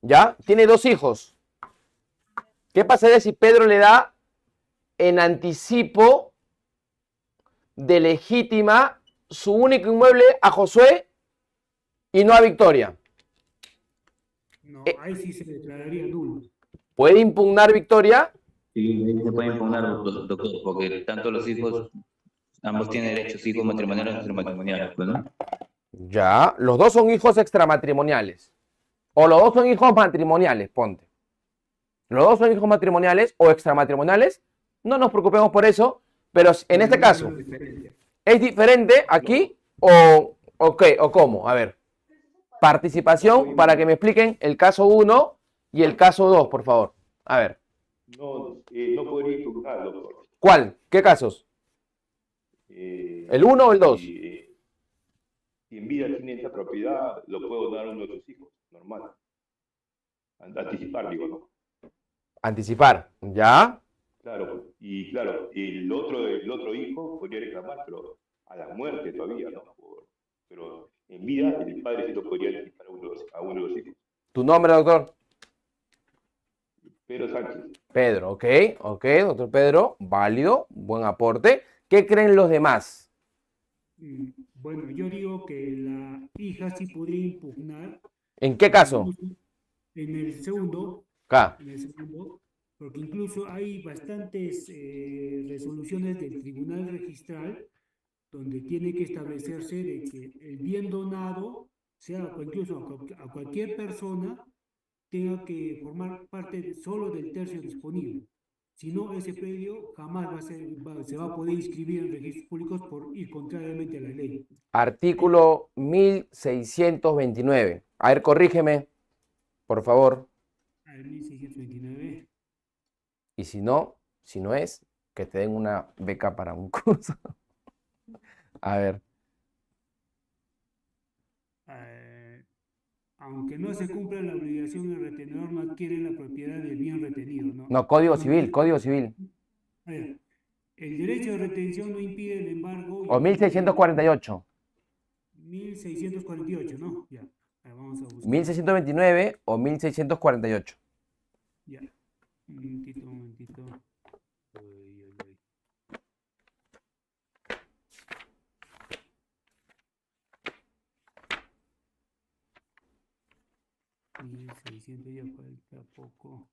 ¿Ya? Tiene 2 hijos. ¿Qué pasaría si Pedro le da en anticipo de legítima su único inmueble a Josué y no a Victoria? No, ahí sí se declararía nulo. ¿Puede impugnar Victoria? Sí, ahí se puede impugnar, doctor, porque tanto los hijos, ambos tienen derechos, hijos matrimoniales y extramatrimoniales, pues, ¿no? Ya, los 2 son hijos extramatrimoniales. O los 2 son hijos matrimoniales, ponte. Los 2 son hijos matrimoniales o extramatrimoniales. No nos preocupemos por eso, pero en este caso, ¿es diferente aquí o cómo? A ver, participación para que me expliquen el caso 1 y el caso 2, por favor. A ver. No, no podría impugnar, doctor. ¿Cuál? ¿Qué casos? ¿El 1 o el 2? Si en vida tiene esa propiedad, lo puedo donar a uno de sus hijos, normal. Anticipar, digo, ¿no? Anticipar, ¿ya? Claro, y claro, el otro hijo podría reclamar, pero a la muerte todavía, ¿no? Pero en vida el padre sí lo podría anticipar a uno de los hijos. ¿Tu nombre, doctor? Pedro Sánchez. Pedro, ok, doctor Pedro, válido, buen aporte. ¿Qué creen los demás? Bueno, yo digo que la hija sí podría impugnar. ¿En qué caso? en el segundo, Acá. porque incluso hay bastantes resoluciones del Tribunal Registral donde tiene que establecerse de que el bien donado, sea incluso a cualquier persona, tenga que formar parte solo del tercio disponible. Si no, ese predio jamás se va a poder inscribir en registros públicos por ir contrariamente a la ley. Artículo 1629. A ver, corrígeme, por favor. A ver, 1629. Y si no es, que te den una beca para un curso. A ver. Aunque no se cumpla la obligación, el retenedor no adquiere la propiedad del bien retenido, ¿no? No, Código Civil, Código Civil. A ver, el derecho de retención no impide el embargo. O 1648. 1648, ¿no? Ya. Vamos a buscar. 1629 o 1648. Ya. Un momentito. Uy. 1600, ya falta poco.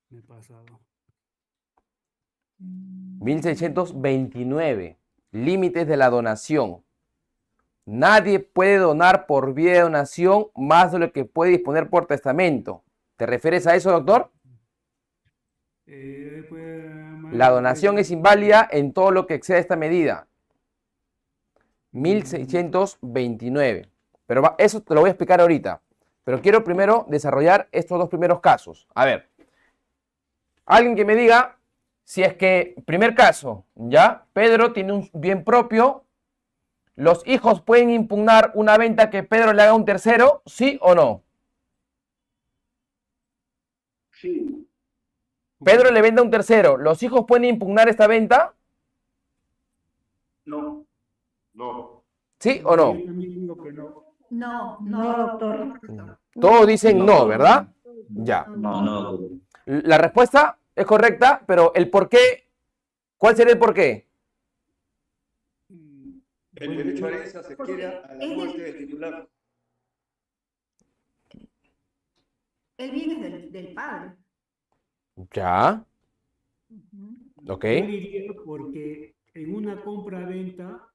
Me he pasado. 1629. Límites de la donación. Nadie puede donar por vía de donación más de lo que puede disponer por testamento. ¿Te refieres a eso, doctor? La donación es inválida en todo lo que exceda esta medida. 1629. Pero eso te lo voy a explicar ahorita. Pero quiero primero desarrollar estos dos primeros casos. A ver. Alguien que me diga si es que, primer caso, ¿ya? Pedro tiene un bien propio. ¿Los hijos pueden impugnar una venta que Pedro le haga a un tercero? ¿Sí o no? Sí. Pedro le vende a un tercero. ¿Los hijos pueden impugnar esta venta? No. No. ¿Sí o no? Yo también digo que no. No, doctor. Todos dicen no, ¿verdad? Ya. No. La respuesta es correcta, pero el por qué, ¿cuál sería el por qué? El derecho a herencia se adquiere a la muerte del titular. el bien es del padre. Ya. Ok. Yo diría porque en una compra-venta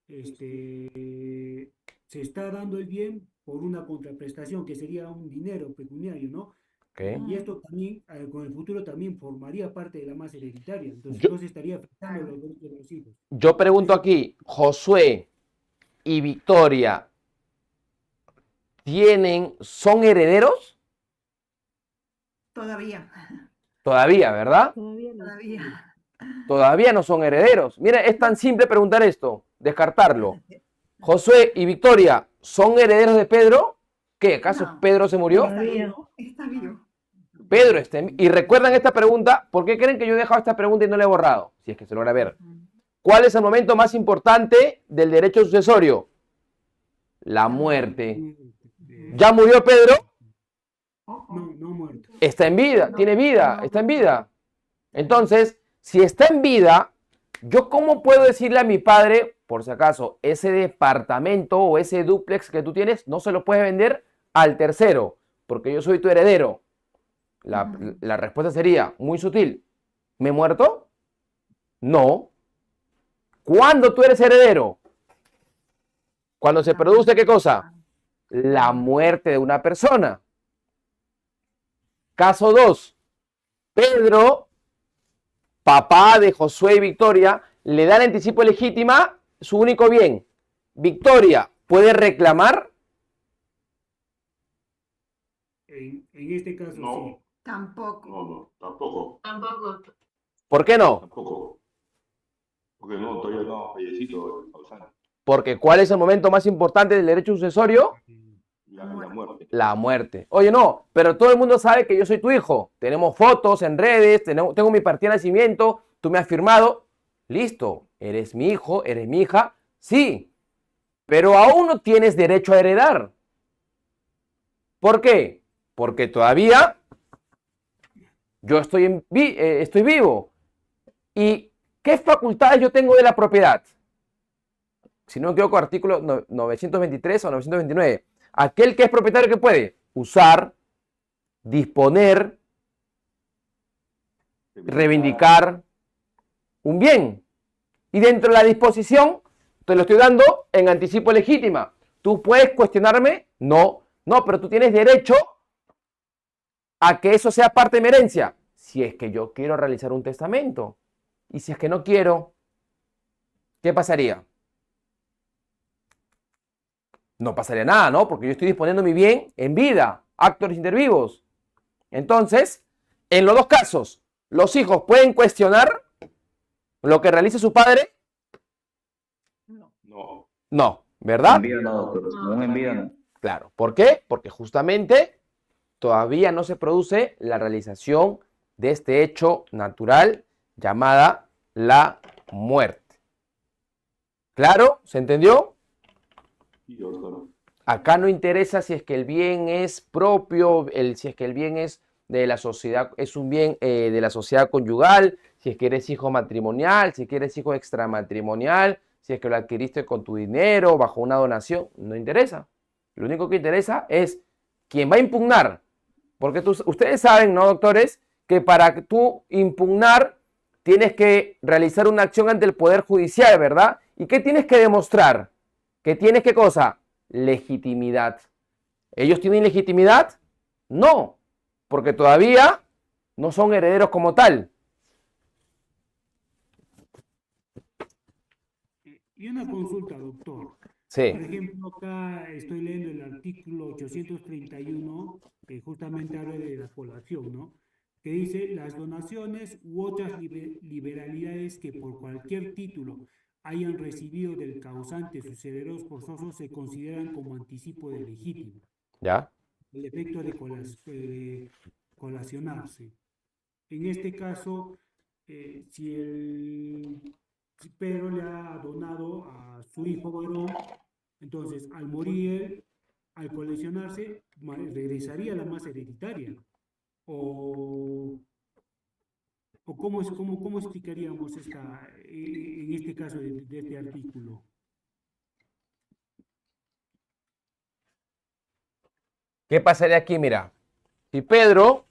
se está dando el bien por una contraprestación que sería un dinero pecuniario, ¿no? Okay. Y esto también, con el futuro también formaría parte de la masa hereditaria, entonces Yo- no se estaría afectando los derechos de los hijos. Yo pregunto aquí, Josué y Victoria, ¿son herederos? Todavía. Todavía, ¿verdad? Todavía. Todavía no son herederos. Mira, es tan simple preguntar esto, descartarlo. Josué y Victoria, ¿son herederos de Pedro? ¿Qué? ¿Acaso No. Pedro se murió? Está vivo. Pedro está y recuerdan esta pregunta, ¿por qué creen que yo he dejado esta pregunta y no la he borrado? Si es que se logra ver. ¿Cuál es el momento más importante del derecho sucesorio? La muerte. ¿Ya murió Pedro? No muerto. Está en vida, tiene vida, está en vida. Entonces, si está en vida, ¿yo cómo puedo decirle a mi padre, por si acaso, ese departamento o ese dúplex que tú tienes, no se lo puedes vender al tercero, porque yo soy tu heredero? La respuesta sería muy sutil. ¿Me he muerto? No. ¿Cuándo tú eres heredero? Cuando se produce, ¿qué cosa? La muerte de una persona. Caso 2. Pedro, papá de Josué y Victoria, le da el anticipo legítima su único bien. Victoria, ¿puede reclamar? En este caso sí. Tampoco. No, tampoco. ¿Por qué no? Tampoco. Porque no, todavía no ha fallecido el causante. Porque ¿cuál es el momento más importante del derecho sucesorio? La muerte. La muerte. Oye, no, pero todo el mundo sabe que yo soy tu hijo. Tenemos fotos en redes, tengo mi partida de nacimiento, tú me has firmado. Listo, eres mi hijo, eres mi hija, sí. Pero aún no tienes derecho a heredar. ¿Por qué? Porque todavía yo estoy vivo. ¿Y qué facultades yo tengo de la propiedad? Si no me equivoco, artículo 923 o 929. Aquel que es propietario, ¿qué puede? usar, disponer, reivindicar un bien. Y dentro de la disposición, te lo estoy dando en anticipo legítima. ¿Tú puedes cuestionarme? No, no, pero tú tienes derecho a que eso sea parte de mi herencia. Si es que yo quiero realizar un testamento. Y si es que no quiero, ¿qué pasaría? No pasaría nada, ¿no? Porque yo estoy disponiendo mi bien en vida, actos intervivos. Entonces, en los dos casos, los hijos pueden cuestionar lo que realice su padre. No. No, ¿verdad? Envío no, doctor. Un envío no. Claro. ¿Por qué? Porque justamente todavía no se produce la realización de este hecho natural llamada la muerte. ¿Claro? ¿Se entendió? Sí, doctor. Acá no interesa si es que el bien es propio, si es que el bien es de la sociedad, es un bien de la sociedad conyugal, si es que eres hijo matrimonial, si es que eres hijo extramatrimonial, si es que lo adquiriste con tu dinero, bajo una donación, no interesa. Lo único que interesa es quién va a impugnar. Porque ustedes saben, ¿no, doctores? Que para tú impugnar tienes que realizar una acción ante el Poder Judicial, ¿verdad? ¿Y qué tienes que demostrar? ¿Que tienes qué cosa? Legitimidad. ¿Ellos tienen legitimidad? No, porque todavía no son herederos como tal. Y una consulta, doctor. Sí. Por ejemplo, acá estoy leyendo el artículo 831, que justamente habla de la población, ¿no? Que dice, las donaciones u otras liberalidades que por cualquier título hayan recibido del causante sus herederos forzosos se consideran como anticipo de legítimo. ¿Ya? El efecto de colacionarse. En este caso, si Pedro le ha donado a su hijo varón, entonces al morir él, al coleccionarse, regresaría la masa hereditaria. ¿O cómo explicaríamos en este caso de este artículo? ¿Qué pasaría aquí? Mira, si Pedro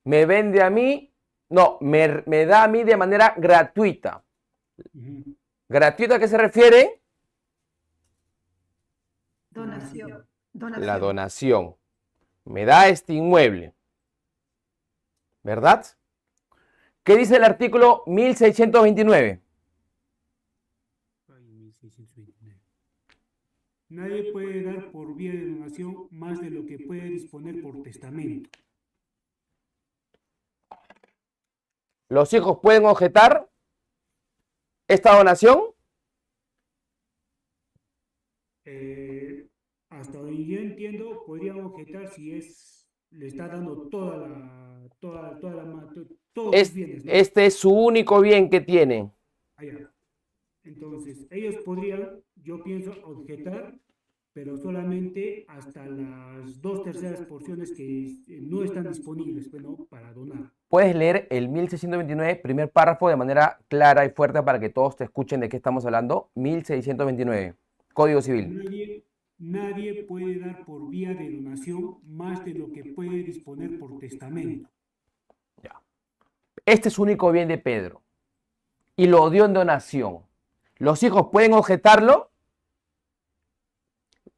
me vende a mí, no, me da a mí de manera gratuita. ¿Gratuita a qué se refiere? Donación. La donación. Me da este inmueble. ¿Verdad? ¿Qué dice el artículo 1629? Nadie puede dar por vía de donación más de lo que puede disponer por testamento. ¿Los hijos pueden objetar esta donación? Hasta donde yo entiendo, podrían objetar si le está dando todos sus bienes, ¿no? Este es su único bien que tiene. Allá. Entonces, ellos podrían, yo pienso, objetar, pero solamente hasta las 2/3 porciones que no están disponibles, bueno, para donar. Puedes leer el 1629, primer párrafo, de manera clara y fuerte para que todos te escuchen de qué estamos hablando. 1629, Código Civil. Nadie puede dar por vía de donación más de lo que puede disponer por testamento. Ya. Este es su único bien de Pedro. Y lo dio en donación. ¿Los hijos pueden objetarlo?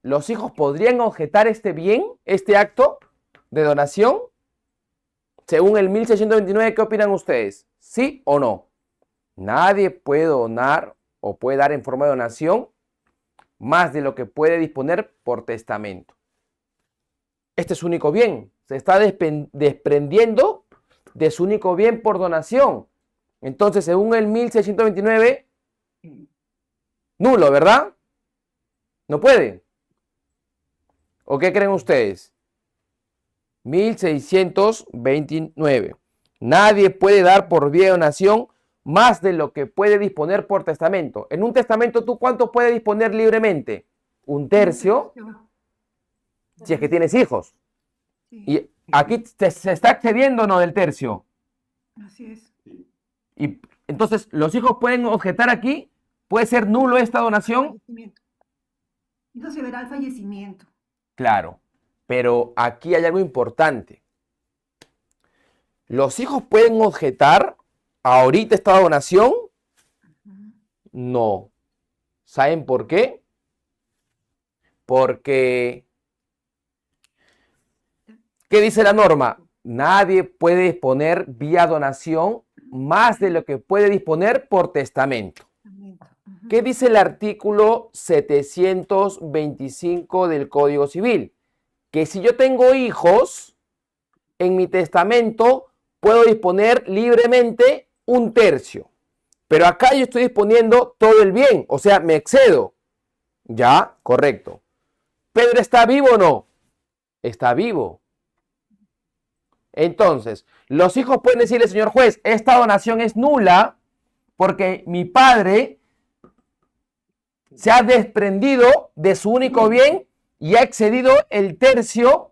¿Los hijos podrían objetar este bien, este acto de donación? Según el 1629, ¿qué opinan ustedes? ¿Sí o no? Nadie puede donar o puede dar en forma de donación más de lo que puede disponer por testamento. Este es su único bien. Se está desprendiendo de su único bien por donación. Entonces, según el 1629, nulo, ¿verdad? No puede. ¿O qué creen ustedes? 1629. Nadie puede dar por vía de donación más de lo que puede disponer por testamento. En un testamento, ¿tú cuánto puedes disponer libremente? 1/3, si es que tienes hijos. Y aquí se está excediendo, ¿no?, del tercio. Así es. Y entonces, ¿los hijos pueden objetar aquí? ¿Puede ser nulo esta donación? Esto se verá al fallecimiento. Claro, pero aquí hay algo importante. ¿Los hijos pueden objetar ahorita esta donación? No. ¿Saben por qué? Porque, ¿qué dice la norma? Nadie puede disponer vía donación más de lo que puede disponer por testamento. ¿Qué dice el artículo 725 del Código Civil? Que si yo tengo hijos, en mi testamento puedo disponer libremente 1/3. Pero acá yo estoy disponiendo todo el bien, o sea, me excedo. Ya, correcto. ¿Pedro está vivo o no? Está vivo. Entonces, los hijos pueden decirle, señor juez, esta donación es nula porque mi padre se ha desprendido de su único bien y ha excedido el tercio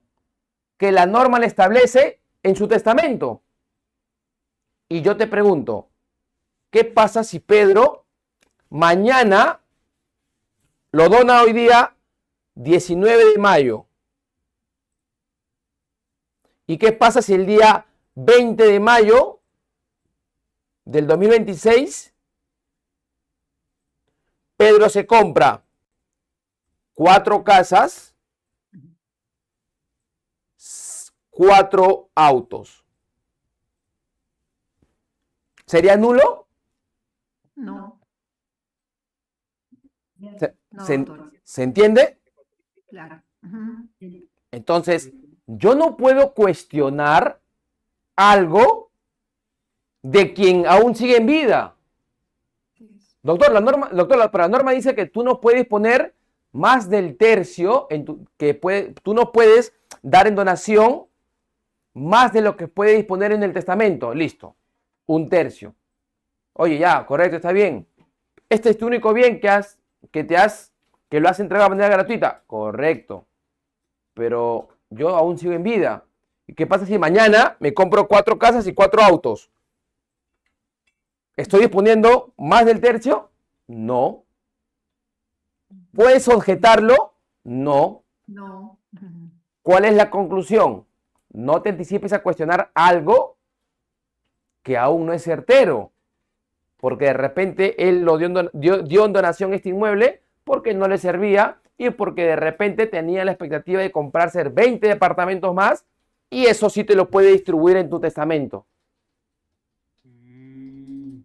que la norma le establece en su testamento. Y yo te pregunto, ¿qué pasa si Pedro mañana lo dona hoy día 19 de mayo? ¿Y qué pasa si el día 20 de mayo del 2026 Pedro se compra 4 casas, 4 autos? ¿Sería nulo? No. No, ¿Se doctor. entiende? Claro. Entonces, yo no puedo cuestionar algo de quien aún sigue en vida. Doctor, pero la norma dice que tú no puedes poner más del tercio, tú no puedes dar en donación más de lo que puede disponer en el testamento. Listo, 1/3. Oye, ya, correcto, está bien. Este es tu único bien que lo has entregado de manera gratuita. Correcto. Pero yo aún sigo en vida. ¿Y qué pasa si mañana me compro 4 casas y 4 autos? ¿Estoy disponiendo más del tercio? No. ¿Puedes objetarlo? No. No. ¿Cuál es la conclusión? No te anticipes a cuestionar algo que aún no es certero. Porque de repente él lo dio en donación este inmueble porque no le servía y porque de repente tenía la expectativa de comprarse 20 departamentos más y eso sí te lo puede distribuir en tu testamento.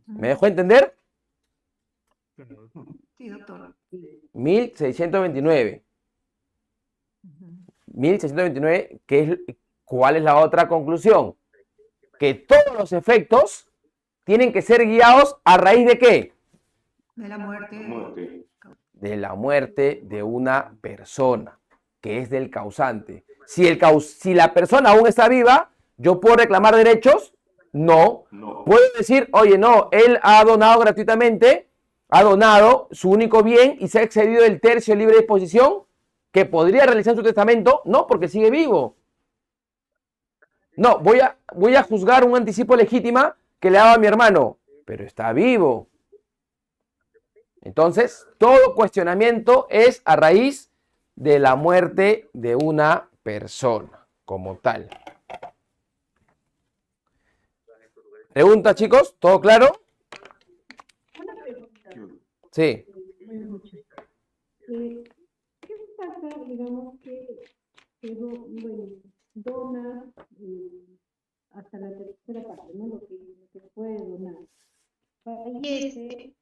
¿Me dejó entender? Sí, doctor. 1629. 1629, ¿cuál es la otra conclusión? Que todos los efectos tienen que ser guiados a raíz de ¿qué? De la muerte. De la muerte de una persona, que es del causante. Si la persona aún está viva, ¿yo puedo reclamar derechos? No. Puedo decir, oye, no, él ha donado gratuitamente, ha donado su único bien y se ha excedido del tercio de libre disposición que podría realizar en su testamento. No, porque sigue vivo. No, voy a juzgar un anticipo legítima que le daba a mi hermano, pero está vivo. Entonces, todo cuestionamiento es a raíz de la muerte de una persona como tal. Pregunta, chicos, ¿todo claro? Una pregunta. Sí. Buenas noches. ¿Qué pasa, digamos, dona hasta la tercera parte, ¿no? Lo que puede donar. Fallece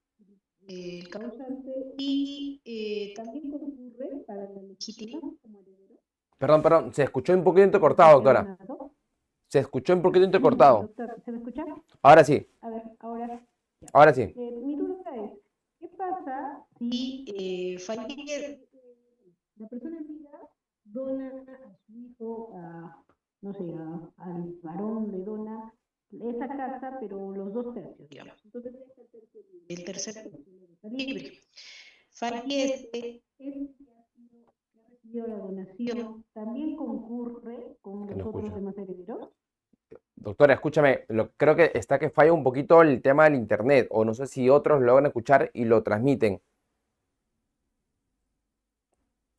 el causante y también concurre para la legítima como heredero. Perdón, se escuchó un poquito entrecortado, doctora. Se escuchó un poquito entrecortado. Doctor, ¿se me escucha? Ahora sí. A ver, ahora. Ahora sí. Mi duda es, ¿qué pasa si fallece la persona en vida, dona a su hijo, no sé, al varón le dona esa casa, pero los 2/3, digamos? Entonces deja el tercer tercio lo deja libre. Fallece, ese que ha recibido la donación, ¿también concurre con los otros demás herederos? Doctora, escúchame, creo que está que falla un poquito el tema del internet, o no sé si otros lo van a escuchar y lo transmiten.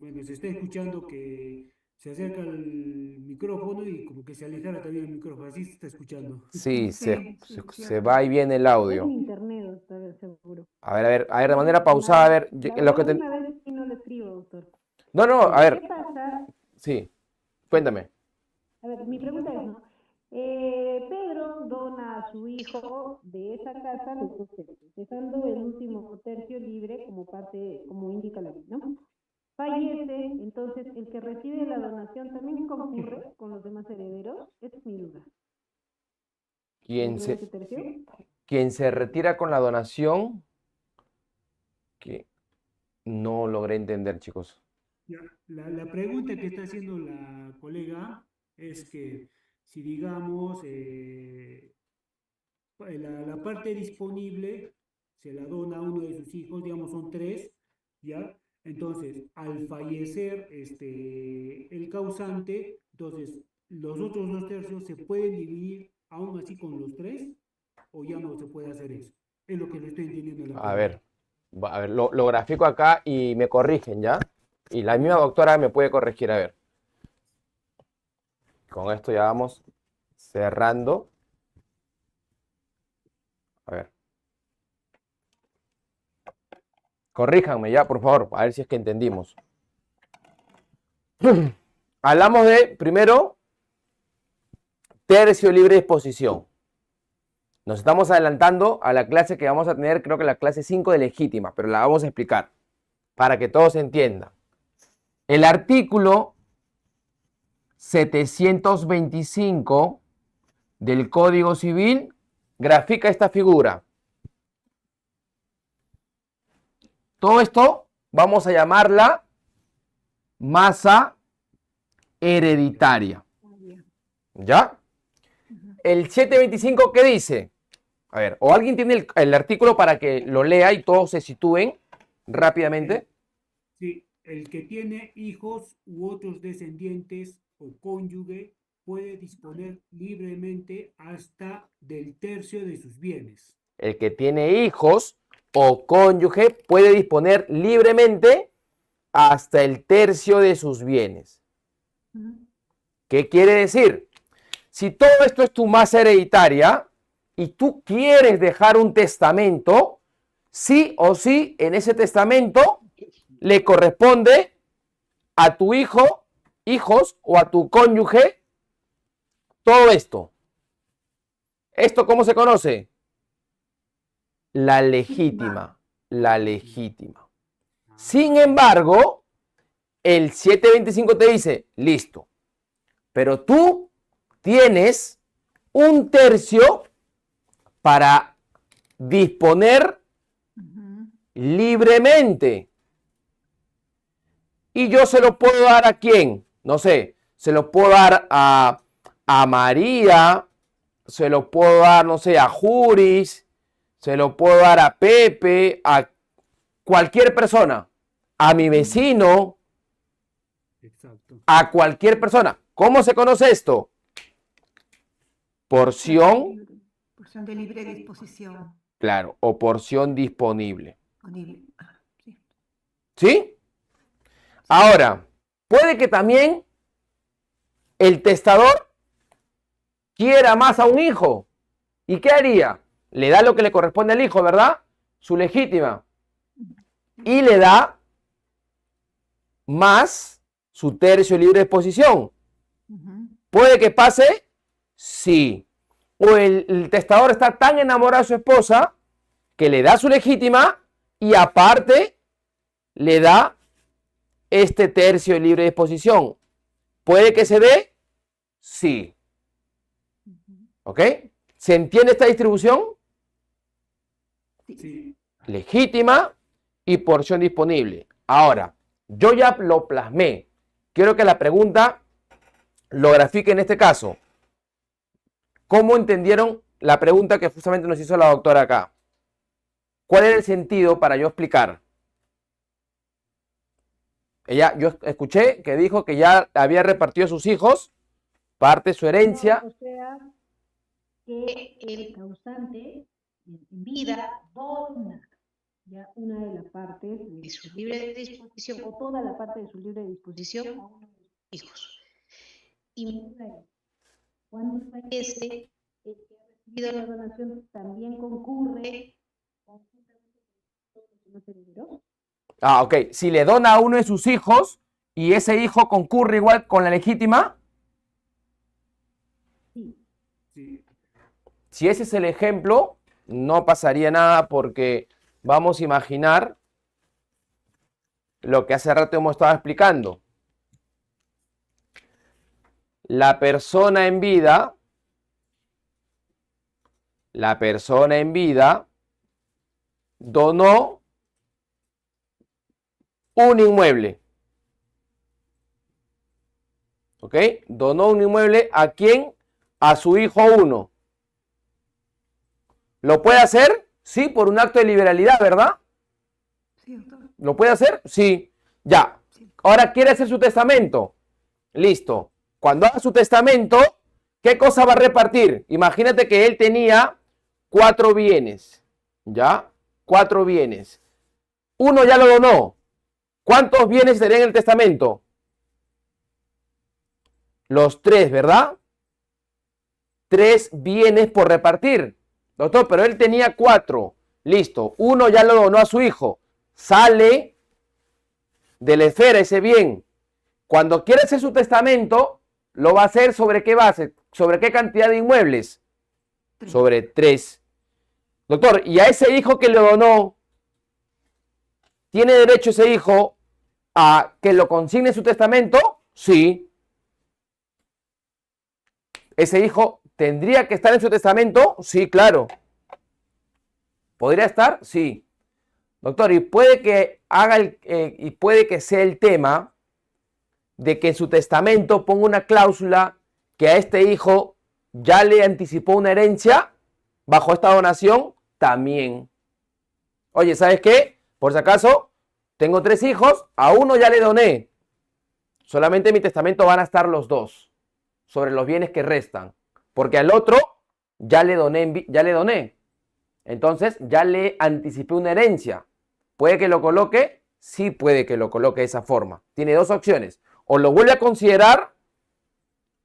Bueno, se está escuchando que se acerca el micrófono y como que se alejara también el micrófono, así se está escuchando. Sí, Sí, se va y viene el Es audio. mi internet, doctor, seguro. A ver, de manera pausada, a ver, La próxima vez sí no le escribo, doctor. No, no, a ver, ¿Qué pasa? sí, cuéntame. A ver, mi pregunta es, ¿no? Pedro dona a su hijo de esa casa los 2 tercios, dejando el último tercio libre como parte, como indica la ley, ¿no? Fallece, entonces el que recibe la donación también concurre con los demás herederos. Esa es mi duda. ¿Quién ¿Dentro de se, ese tercio? quien se retira con la donación? Que no logré entender, chicos. Ya, la pregunta que está haciendo la colega es que si digamos la parte disponible se la dona a uno de sus hijos, digamos son 3, ¿ya? Entonces, al fallecer el causante, entonces los otros 2 tercios se pueden dividir aún así con los 3 o ya no se puede hacer eso. Es lo que le estoy entendiendo. A ver, lo grafico acá y me corrigen, ¿ya? Y la misma doctora me puede corregir, a ver. Con esto ya vamos cerrando. A ver. Corríjanme ya, por favor, a ver si es que entendimos. Hablamos de, primero, tercio libre de disposición. Nos estamos adelantando a la clase que vamos a tener, creo que la clase 5 de legítima, pero la vamos a explicar para que todos entiendan. El artículo 725 del Código Civil grafica esta figura. Todo esto vamos a llamarla masa hereditaria. ¿Ya? El 725, ¿qué dice? A ver, o alguien tiene el artículo para que lo lea y todos se sitúen rápidamente. Sí, el que tiene hijos u otros descendientes o cónyuge puede disponer libremente hasta del tercio de sus bienes. El que tiene hijos o cónyuge puede disponer libremente hasta el tercio de sus bienes. ¿Qué quiere decir? Si todo esto es tu masa hereditaria y tú quieres dejar un testamento, sí o sí en ese testamento le corresponde a tu hijo, hijos o a tu cónyuge todo esto. ¿Esto cómo se conoce? La legítima. La legítima. Sin embargo, el 725 te dice, listo, pero tú tienes un tercio para disponer libremente. Y yo se lo puedo dar a quién, no sé, se lo puedo dar a María, se lo puedo dar, no sé, a Juris, se lo puedo dar a Pepe, a cualquier persona, a mi vecino, a cualquier persona. ¿Cómo se conoce esto? Porción. Porción de libre disposición. Claro, o porción disponible. Sí. ¿Sí? Ahora, puede que también el testador quiera más a un hijo. ¿Y qué haría? Le da lo que le corresponde al hijo, ¿verdad? Su legítima. Y le da más su tercio libre de disposición. ¿Puede que pase? Sí. O el testador está tan enamorado de su esposa que le da su legítima y aparte le da este tercio de libre disposición. ¿Puede que se dé? Sí. ¿Ok? ¿Se entiende esta distribución? Sí. Legítima y porción disponible. Ahora, yo ya lo plasmé. Quiero que la pregunta lo grafique en este caso. ¿Cómo entendieron la pregunta que justamente nos hizo la doctora acá? ¿Cuál era el sentido para yo explicar? Yo escuché que dijo que ya había repartido a sus hijos parte de su herencia. O sea, que el causante en vida ya una de las partes de su libre disposición o toda la parte de su libre disposición a uno de sus hijos. Y cuando fallece, el que ha recibido la donación también concurre conjuntamente con los herederos. Ah, ok. Si le dona a uno de sus hijos y ese hijo concurre igual con la legítima. Sí. Sí. Si ese es el ejemplo, no pasaría nada porque vamos a imaginar lo que hace rato hemos estado explicando. La persona en vida donó un inmueble. ¿Ok? Donó un inmueble ¿a quién? A su hijo uno. ¿Lo puede hacer? Sí, por un acto de liberalidad, ¿verdad? Sí, doctor. ¿Lo puede hacer? Sí. Ya. Ahora quiere hacer su testamento. Listo. Cuando haga su testamento, ¿qué cosa va a repartir? Imagínate que él tenía 4 bienes. ¿Ya? 4 bienes. Uno ya lo donó. ¿Cuántos bienes serían en el testamento? Los 3, ¿verdad? 3 bienes por repartir. Doctor, pero él tenía 4. Listo. Uno ya lo donó a su hijo. Sale de la esfera ese bien. Cuando quiere hacer su testamento, lo va a hacer ¿sobre qué base? ¿Sobre qué cantidad de inmuebles? 3. Sobre 3. Doctor, ¿y a ese hijo que le donó, tiene derecho ese hijo a que lo consigne en su testamento? Sí. ¿Ese hijo tendría que estar en su testamento? Sí, claro. ¿Podría estar? Sí. Doctor, y puede que haga y puede que sea el tema de que en su testamento ponga una cláusula que a este hijo ya le anticipó una herencia bajo esta donación también. Oye, ¿sabes qué? Por si acaso, tengo 3 hijos, a uno ya le doné. Solamente en mi testamento van a estar los 2 sobre los bienes que restan. Porque al otro ya le doné. Entonces ya le anticipé una herencia. ¿Puede que lo coloque? Sí puede que lo coloque de esa forma. Tiene 2 opciones. O lo vuelve a considerar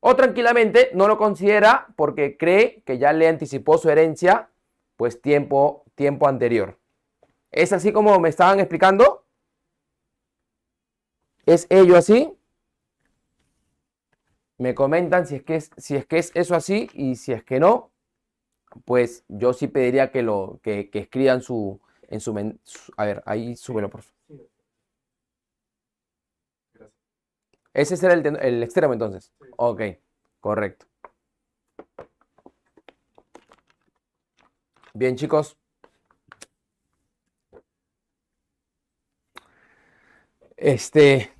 o tranquilamente no lo considera porque cree que ya le anticipó su herencia pues tiempo anterior. ¿Es así como me estaban explicando? ¿Es ello así? Me comentan si es que es eso así y si es que no, pues yo sí pediría que escriban a ver, ahí súbelo por favor. Ese será el extremo entonces. Ok, correcto. Bien, chicos.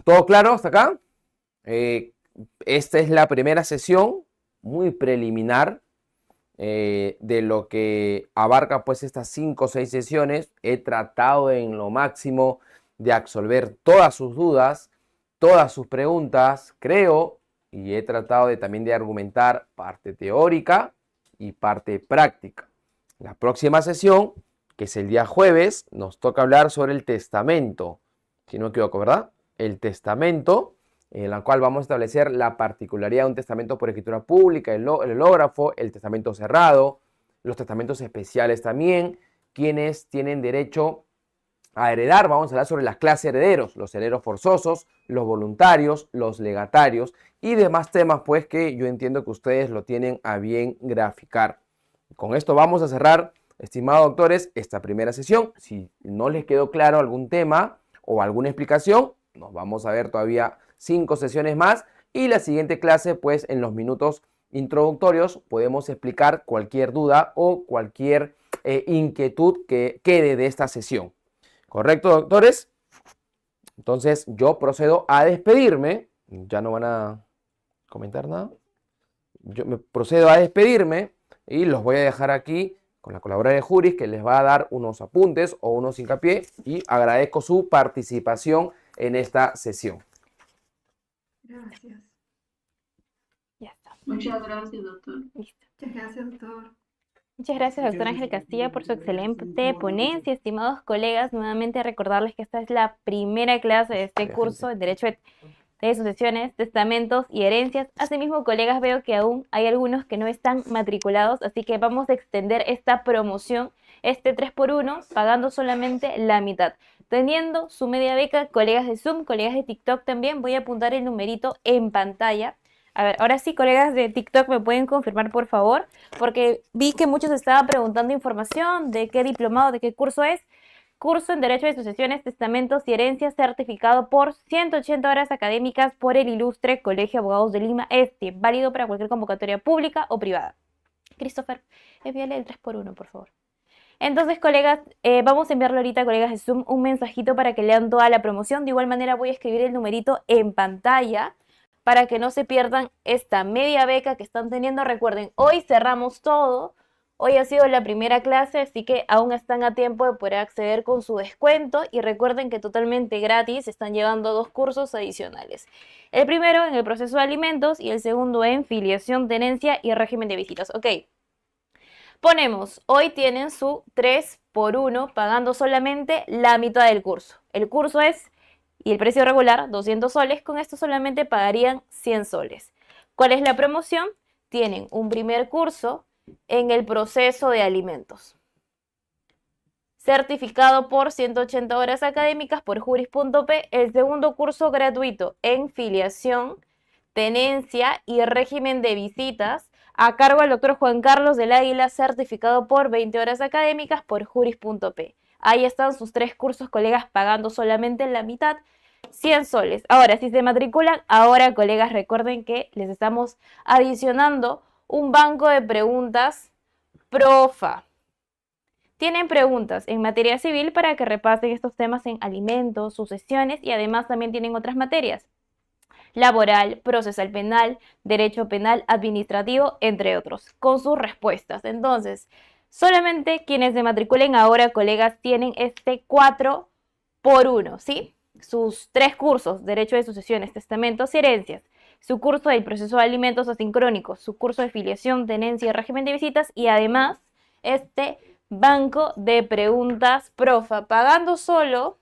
¿Todo claro hasta acá? Esta es la primera sesión, muy preliminar, de lo que abarca pues estas 5 o 6 sesiones. He tratado en lo máximo de absolver todas sus dudas, todas sus preguntas, creo, y he tratado también de argumentar parte teórica y parte práctica. La próxima sesión, que es el día jueves, nos toca hablar sobre el testamento, si no me equivoco, ¿verdad? El testamento, en la cual vamos a establecer la particularidad de un testamento por escritura pública, el hológrafo, el testamento cerrado, los testamentos especiales también, quienes tienen derecho a heredar. Vamos a hablar sobre las clases de herederos, los herederos forzosos, los voluntarios, los legatarios y demás temas pues que yo entiendo que ustedes lo tienen a bien graficar. Con esto vamos a cerrar, estimados doctores, esta primera sesión. Si no les quedó claro algún tema o alguna explicación, nos vamos a ver todavía 5 sesiones más y la siguiente clase pues en los minutos introductorios podemos explicar cualquier duda o cualquier inquietud que quede de esta sesión. ¿Correcto, doctores? Entonces yo procedo a despedirme. Ya no van a comentar nada. Yo me procedo a despedirme y los voy a dejar aquí con la colaboradora de Juris, que les va a dar unos apuntes o unos hincapié, y agradezco su participación en esta sesión. Gracias. Ya está. Muchas gracias, doctor. Listo. Muchas gracias, doctor. Muchas gracias, doctor Ángel Castilla, por su excelente ponencia. Estimados colegas, nuevamente recordarles que esta es la primera clase de este curso de Derecho de Sucesiones, Testamentos y Herencias. Asimismo, colegas, veo que aún hay algunos que no están matriculados, así que vamos a extender esta promoción, este 3x1, pagando solamente la mitad. Teniendo su media beca, colegas de Zoom, colegas de TikTok también, voy a apuntar el numerito en pantalla. A ver, ahora sí, colegas de TikTok, ¿me pueden confirmar, por favor? Porque vi que muchos estaban preguntando información de qué diplomado, de qué curso es. Curso en Derecho de Sucesiones, Testamentos y Herencias, certificado por 180 horas académicas por el Ilustre Colegio de Abogados de Lima Este, válido para cualquier convocatoria pública o privada. Christopher, envíale el 3x1, por favor. Entonces, colegas, vamos a enviarle ahorita, colegas de Zoom, un mensajito para que lean toda la promoción. De igual manera voy a escribir el numerito en pantalla para que no se pierdan esta media beca que están teniendo. Recuerden, hoy cerramos todo. Hoy ha sido la primera clase, así que aún están a tiempo de poder acceder con su descuento. Y recuerden que totalmente gratis están llevando 2 cursos adicionales. El primero en el proceso de alimentos y el segundo en filiación, tenencia y régimen de visitas. Ok. Ponemos, hoy tienen su 3x1 pagando solamente la mitad del curso. El curso es, y el precio regular, 200 soles. Con esto solamente pagarían 100 soles. ¿Cuál es la promoción? Tienen un primer curso en el proceso de alimentos, certificado por 180 horas académicas por juris.p. El segundo curso gratuito en filiación, tenencia y régimen de visitas, a cargo del doctor Juan Carlos del Águila, certificado por 20 horas académicas por juris.p. Ahí están sus 3 cursos, colegas, pagando solamente la mitad, 100 soles. Ahora, si se matriculan, ahora, colegas, recuerden que les estamos adicionando un banco de preguntas Profa. Tienen preguntas en materia civil para que repasen estos temas en alimentos, sucesiones y además también tienen otras materias: laboral, procesal penal, derecho penal, administrativo, entre otros, con sus respuestas. Entonces, solamente quienes se matriculen ahora, colegas, tienen este 4x1, ¿sí? Sus 3 cursos, Derecho de Sucesiones, Testamentos y Herencias, su curso del proceso de alimentos asincrónicos, su curso de filiación, tenencia y régimen de visitas, y además este banco de preguntas Profa, pagando solo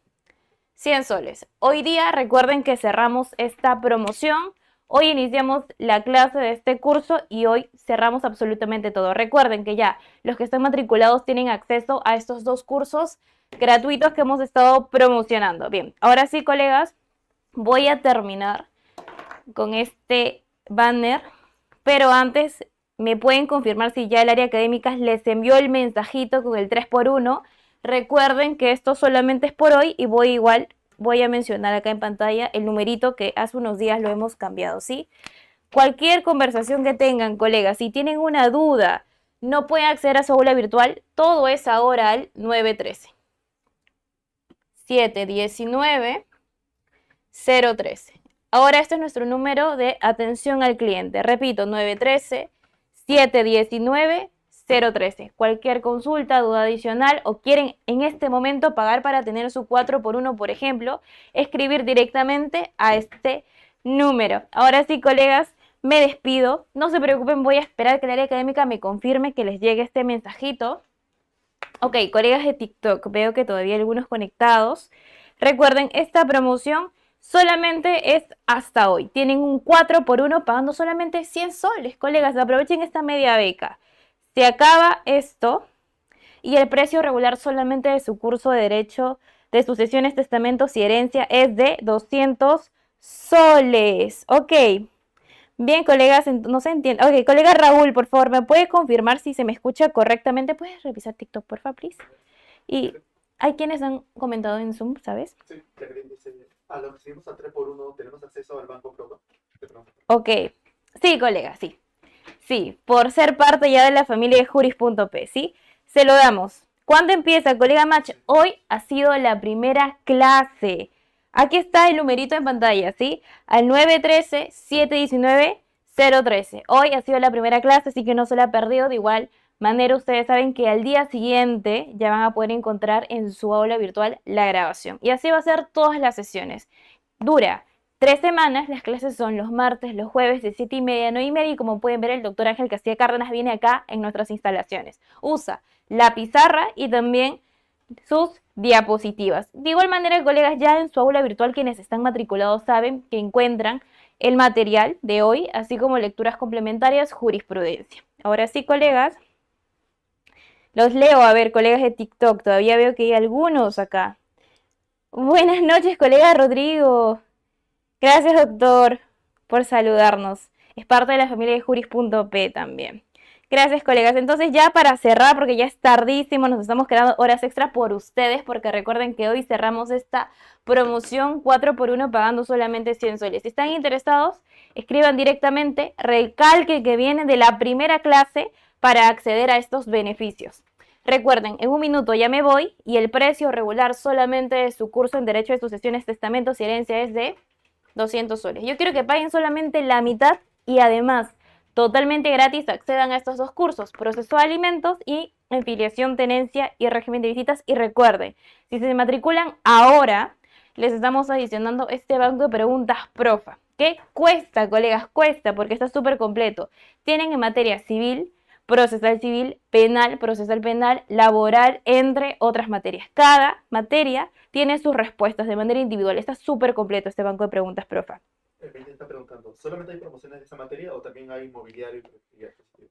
100 soles. Hoy día recuerden que cerramos esta promoción. Hoy iniciamos la clase de este curso y hoy cerramos absolutamente todo. Recuerden que ya los que están matriculados tienen acceso a estos 2 cursos gratuitos que hemos estado promocionando. Bien, ahora sí, colegas, voy a terminar con este banner, pero antes me pueden confirmar si ya el área académica les envió el mensajito con el 3x1. Recuerden que esto solamente es por hoy y voy a mencionar acá en pantalla el numerito que hace unos días lo hemos cambiado, ¿sí? Cualquier conversación que tengan, colegas, si tienen una duda, no pueden acceder a su aula virtual, todo es ahora al 913 719 013. Ahora este es nuestro número de atención al cliente. Repito, 913 719 013. Cualquier consulta, duda adicional o quieren en este momento pagar para tener su 4x1, por ejemplo, escribir directamente a este número. Ahora sí, colegas, me despido. No se preocupen, voy a esperar que el área académica me confirme que les llegue este mensajito. Ok, colegas de TikTok, veo que todavía hay algunos conectados. Recuerden, esta promoción solamente es hasta hoy. Tienen un 4x1 pagando solamente 100 soles. Colegas, aprovechen esta media beca. Se acaba esto y el precio regular solamente de su curso de Derecho de Sucesiones, Testamentos y Herencia es de 200 soles. Ok. Bien, colegas, no se entiende. Ok, colega Raúl, por favor, ¿me puede confirmar si se me escucha correctamente? ¿Puedes revisar TikTok, por favor, please? Y hay quienes han comentado en Zoom, ¿sabes? Sí, Jacqueline dice, a lo que recibimos a 3x1, ¿tenemos acceso al banco Profa? Ok. Sí, colega, sí. Sí, por ser parte ya de la familia de juris.p, ¿sí? Se lo damos. ¿Cuándo empieza, colega Match? Hoy ha sido la primera clase. Aquí está el numerito en pantalla, ¿sí? Al 913-719-013. Hoy ha sido la primera clase, así que no se la ha perdido. De igual manera, ustedes saben que al día siguiente ya van a poder encontrar en su aula virtual la grabación. Y así va a ser todas las sesiones. Dura 3 semanas, las clases son los martes, los jueves de 7:30 a 9:30 y como pueden ver el doctor Ángel Castilla Cárdenas viene acá en nuestras instalaciones. Usa la pizarra y también sus diapositivas. De igual manera, colegas, ya en su aula virtual quienes están matriculados saben que encuentran el material de hoy, así como lecturas complementarias, jurisprudencia. Ahora sí, colegas, los leo. A ver, colegas de TikTok, todavía veo que hay algunos acá. Buenas noches, colega Rodrigo. Gracias, doctor, por saludarnos. Es parte de la familia de Juris.p también. Gracias, colegas. Entonces, ya para cerrar, porque ya es tardísimo, nos estamos quedando horas extra por ustedes, porque recuerden que hoy cerramos esta promoción 4x1 pagando solamente 100 soles. Si están interesados, escriban directamente, recalque que vienen de la primera clase para acceder a estos beneficios. Recuerden, en un minuto ya me voy y el precio regular solamente de su curso en Derecho de Sucesiones, Testamentos y Herencia es de 200 soles. Yo quiero que paguen solamente la mitad y además totalmente gratis accedan a estos dos cursos, proceso de alimentos y en filiación, tenencia y régimen de visitas. Y recuerden, si se matriculan ahora, les estamos adicionando este banco de preguntas profa. ¿Qué cuesta, colegas? Cuesta porque está súper completo. Tienen en materia civil, procesal civil, procesal penal, laboral, entre otras materias. Cada materia tiene sus respuestas de manera individual. Está súper completo este banco de preguntas profa. Me está preguntando, ¿solamente hay promociones de esa materia o también hay inmobiliario y accesibles?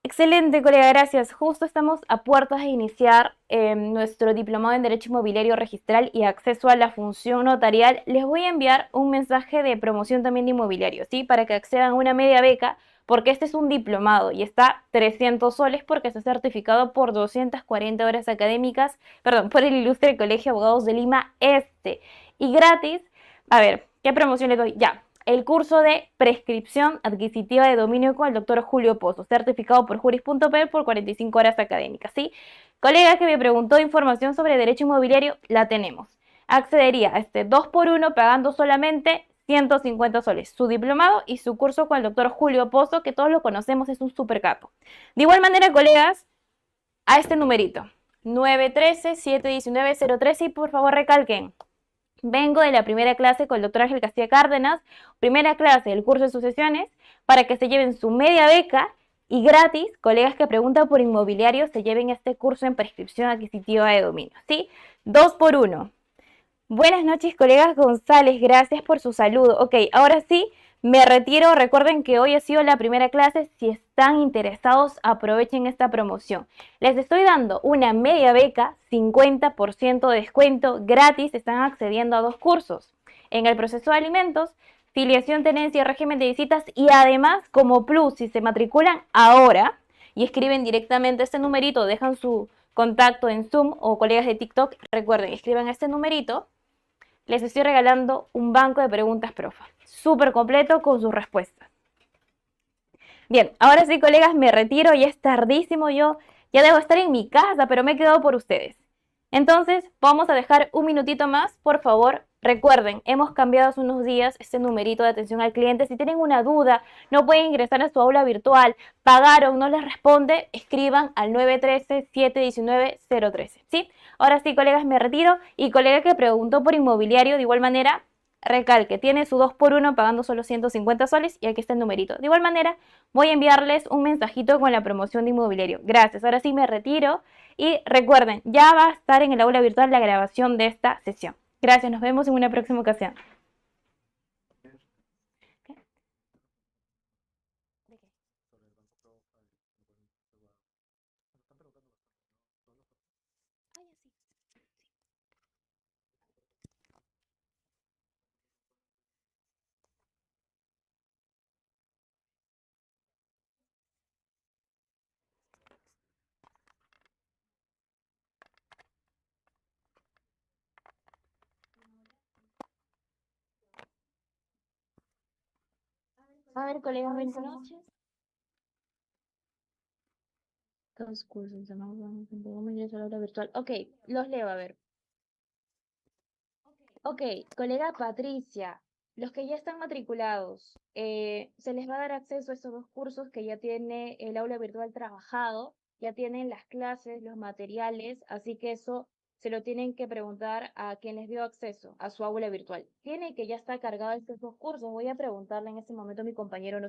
Excelente, colega, gracias. Justo estamos a puertas de iniciar nuestro diplomado en Derecho Inmobiliario Registral y acceso a la función notarial. Les voy a enviar un mensaje de promoción también de inmobiliario, ¿sí? Para que accedan a una media beca, porque este es un diplomado y está 300 soles porque está certificado por 240 horas académicas, perdón, por el Ilustre Colegio de Abogados de Lima Este. Y gratis, a ver, ¿qué promoción les doy? Ya. El curso de prescripción adquisitiva de dominio con el doctor Julio Pozo, certificado por Juris.p por 45 horas académicas, ¿sí? Colega que me preguntó información sobre derecho inmobiliario, la tenemos. Accedería a este 2x1 pagando solamente 150 soles, su diplomado y su curso con el doctor Julio Pozo, que todos lo conocemos, es un super capo. De igual manera, colegas, a este numerito, 913-719-013 y por favor recalquen. Vengo de la primera clase con el doctor Ángel Castilla Cárdenas, primera clase del curso de sucesiones, para que se lleven su media beca y gratis, colegas que preguntan por inmobiliario, se lleven este curso en prescripción adquisitiva de dominio, ¿sí? 2x1. Buenas noches, colegas González, gracias por su saludo. Ok, ahora sí, me retiro. Recuerden que hoy ha sido la primera clase. Si están interesados, aprovechen esta promoción. Les estoy dando una media beca, 50% de descuento gratis. Están accediendo a 2 cursos. En el proceso de alimentos, filiación, tenencia y régimen de visitas. Y además, como plus, si se matriculan ahora y escriben directamente este numerito, dejan su contacto en Zoom o colegas de TikTok, recuerden, escriban este numerito. Les estoy regalando un banco de preguntas profa, súper completo con sus respuestas. Bien, ahora sí, colegas, me retiro, ya es tardísimo, yo ya debo estar en mi casa, pero me he quedado por ustedes. Entonces, vamos a dejar un minutito más, por favor. Recuerden, hemos cambiado hace unos días este numerito de atención al cliente. Si tienen una duda, no pueden ingresar a su aula virtual, pagaron, no les responde, escriban al 913-719-013, ¿sí? Ahora sí, colegas, me retiro. Y colega que preguntó por inmobiliario, de igual manera, recalque, tiene su 2x1 pagando solo 150 soles y aquí está el numerito. De igual manera, voy a enviarles un mensajito con la promoción de inmobiliario. Gracias, ahora sí me retiro. Y recuerden, ya va a estar en el aula virtual la grabación de esta sesión. Gracias, nos vemos en una próxima ocasión. A ver, colegas, buenas noches. 2 cursos, vamos a ingresar a la aula virtual. Ok, los leo, a ver. Ok, colega Patricia, los que ya están matriculados, se les va a dar acceso a estos 2 cursos que ya tiene el aula virtual trabajado, ya tienen las clases, los materiales, así que eso se lo tienen que preguntar a quien les dio acceso a su aula virtual. ¿Tiene que ya está cargado estos dos cursos? Voy a preguntarle en este momento a mi compañero.